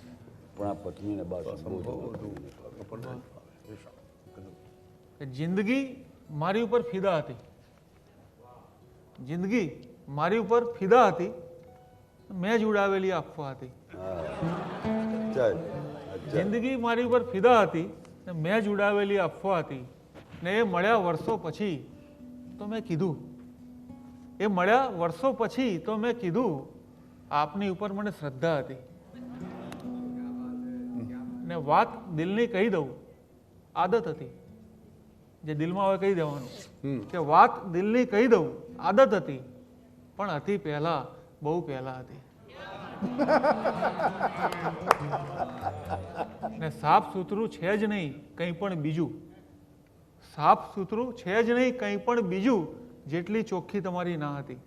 આ પત્નીને બા સંબોધું જિંદગી મારી ઉપર ફિદા હતી જિંદગી મારી ઉપર ફિદા હતી મેં જ ઉડાવેલી અફવા હતી જિંદગી મારી ઉપર ફિદા હતી મેં જ ઉડાવેલી અફવા હતી ને એ મળ્યા વર્ષો પછી તો મેં કીધું એ મળ્યા વર્ષો પછી તો મેં કીધું આપની ઉપર મને શ્રદ્ધા હતી ને વાત દિલની કહી દઉં આદત હતી જે દિલમાં હોય કહી દેવાનું કે વાત દિલની કહી દઉં આદત હતી પણ હતી પહેલા બહુ પહેલા હતી ને સાફ સુથરું છે જ નહીં કંઈ પણ બીજું સાફ સુથરું છે જ નહીં કંઈ પણ બીજું જેટલી ચોખ્ખી તમારી ના હતી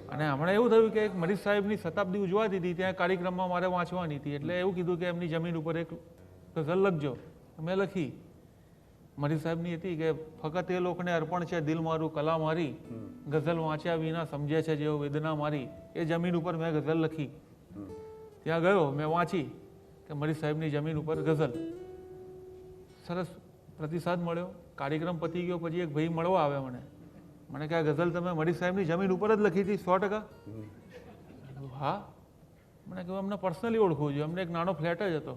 અને હમણાં એવું થયું કે એક મરીઝ સાહેબની શતાબ્દી ઉજવાતી હતી ત્યાં કાર્યક્રમમાં મારે વાંચવાની હતી એટલે એવું કીધું કે એમની જમીન ઉપર એક ગઝલ લખજો મેં લખી મરીઝ સાહેબની હતી કે ફક્ત એ લોકોને અર્પણ છે દિલ મારું કલા મારી ગઝલ વાંચ્યા વિના સમજે છે જેઓ વેદના મારી એ જમીન ઉપર મેં ગઝલ લખી ત્યાં ગયો, મેં વાંચી કે મરી સાહેબની જમીન ઉપર ગઝલ. સરસ પ્રતિસાદ મળ્યો. કાર્યક્રમ પતી ગયો પછી એક ભાઈ મળવા આવે મને કે આ ગઝલ તમે મરી સાહેબની જમીન ઉપર જ લખી હતી 100%? હા. મને કહ્યું અમને પર્સનલી ઓળખવું જોઈએ, અમને એક નાનો ફ્લેટ જ હતો.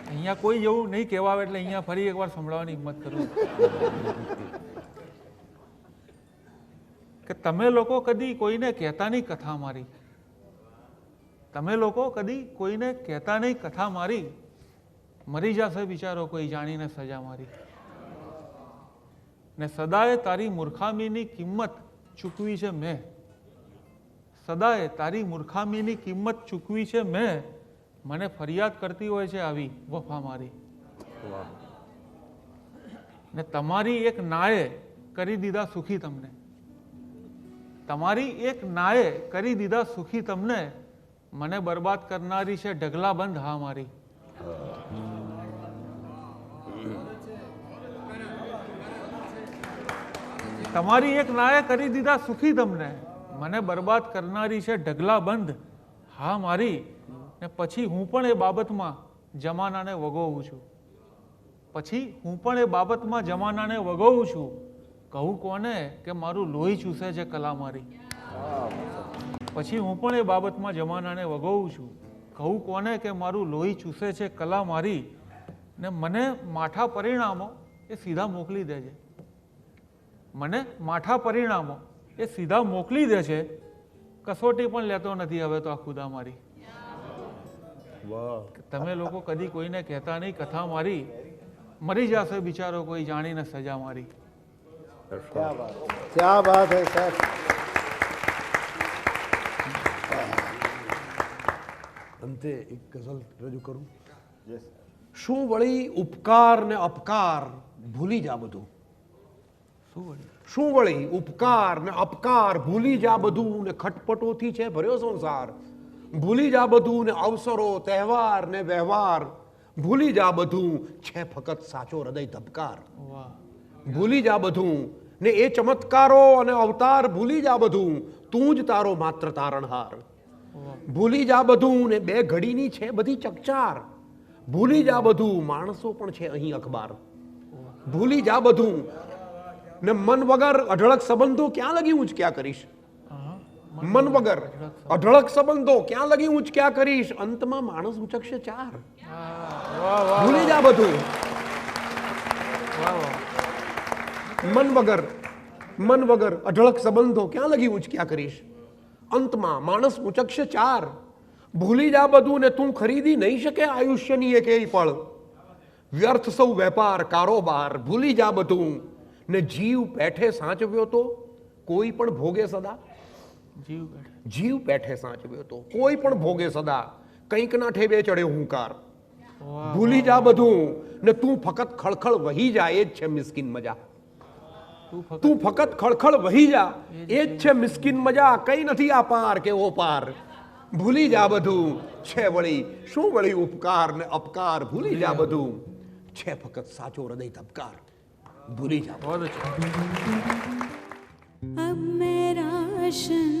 અહીંયા કોઈ એવું નહીં કહેવા આવે એટલે અહીંયા ફરી એકવાર સંભળાવવાની હિંમત કરું કે તમે લોકો કદી કોઈને કહેતા નહીં કથા મારી. તમે લોકો કદી કોઈને કહેતા નહીં કથા મારી. મરી જશે બિચારો કોઈ જાણીને સજા મારી. ને સદાએ તારી મૂર્ખામીની કિંમત ચૂકવી છે મેં. સદાએ તારી મૂર્ખામીની કિંમત ચૂકવી છે મેં. મને ફરિયાદ કરતી હોય છે આવી વફા મારી. ને તમારી એક નાએ કરી દીધા સુખી તમને. તમારી એક નાએ કરી દીધા સુખી તમને. મને બરબાદ કરનારી છે ઢગલા બંધ હા મારી. તમારી એક નાએ કરી દીધા સુખી તમને. મને બરબાદ કરનારી છે ઢગલા બંધ હા મારી. ને પછી હું પણ એ બાબતમાં જમાનાને વગોવું છું. પછી હું પણ એ બાબતમાં જમાનાને વગોવું છું. કહું કોને કે મારું લોહી ચૂસે છે કલા મારી. પછી હું પણ એ બાબતમાં જમાનાને વગોવું છું. કહું કોને કે મારું લોહી ચૂસે છે કલા મારી. ને મને માઠા પરિણામો એ સીધા મોકલી દે છે. મને માઠા પરિણામો એ સીધા મોકલી દે છે. કસોટી પણ લેતો નથી હવે તો આ ખુદા મારી. તમે લોકો કદી કોઈને કહેતા નહીં કથા મારી. મરી જશે બિચારો કોઈ જાણીને સજા મારી. क्या बात है सर. અંતે એક ગઝલ રજૂ કરું. શું વળી ઉપકાર ને અપકાર ભૂલી જા બધું. શું વળી ઉપકાર ને અપકાર ભૂલી જા બધું. ને ખટપટોથી છે ભર્યો સંસાર. ભૂલી જા બધું ને અવસરો તહેવાર ને વ્યવહાર. ભૂલી જા બધું છે ફકત સાચો હૃદય ધબકાર. ભૂલી જા બધું ને એ ચમત્કારો અને અવતાર. ભૂલી જા બધું તું જ તારો માત્ર તારણહાર. ભૂલી જા બધું ને બે ઘડીની છે બધી ચકચાર. ભૂલી જા બધું માણસો પણ છે અહીં અખબાર. ભૂલી જા બધું ને મન વગર અઢળક સંબંધો ક્યાં લગી ઊંચક્યા કરીશ. મન વગર અઢળક સંબંધો ક્યાં લગી ઊંચક્યા કરીશ. અંતમાં માણસ ઊંચકશે ચાર. ભૂલી જા બધું મન વગર અઢળક સંબંધો ક્યાં લગી ઊંચક્યા કરીશ. અંતમાં માણસ ઊંચકશે ચાર. ભૂલી જા બધું ને તું ખરીદી નહીં શકે આયુષ્યની એક પળ. વ્યર્થ સૌ વેપાર કારોબાર. ભૂલી જા બધું ને જીવ પેઠે સાચવ્યો તો કોઈ પણ ભોગે સદા. જીવ પેઠે સાચવ્યો તો કોઈ પણ ભોગે સદા. કંઈક ના ઠેબે ચડે હુંકાર. ભૂલી જા બધું ને તું ફકત ખળખળ વહી જા એ જ છે મિસ્કીન મજા. તું ફકત ખળખળ વહી જા એ જ છે મિસ્કીન મજા. કઈ નથી આ પાર કે ઓ પાર. ભૂલી જા બધું છે વળી શું વળી ઉપકાર ને અપકાર. ભૂલી જા બધું છે ફકત સાચો હૃદય ધબકાર. ભૂલી જા. अब मैं राशन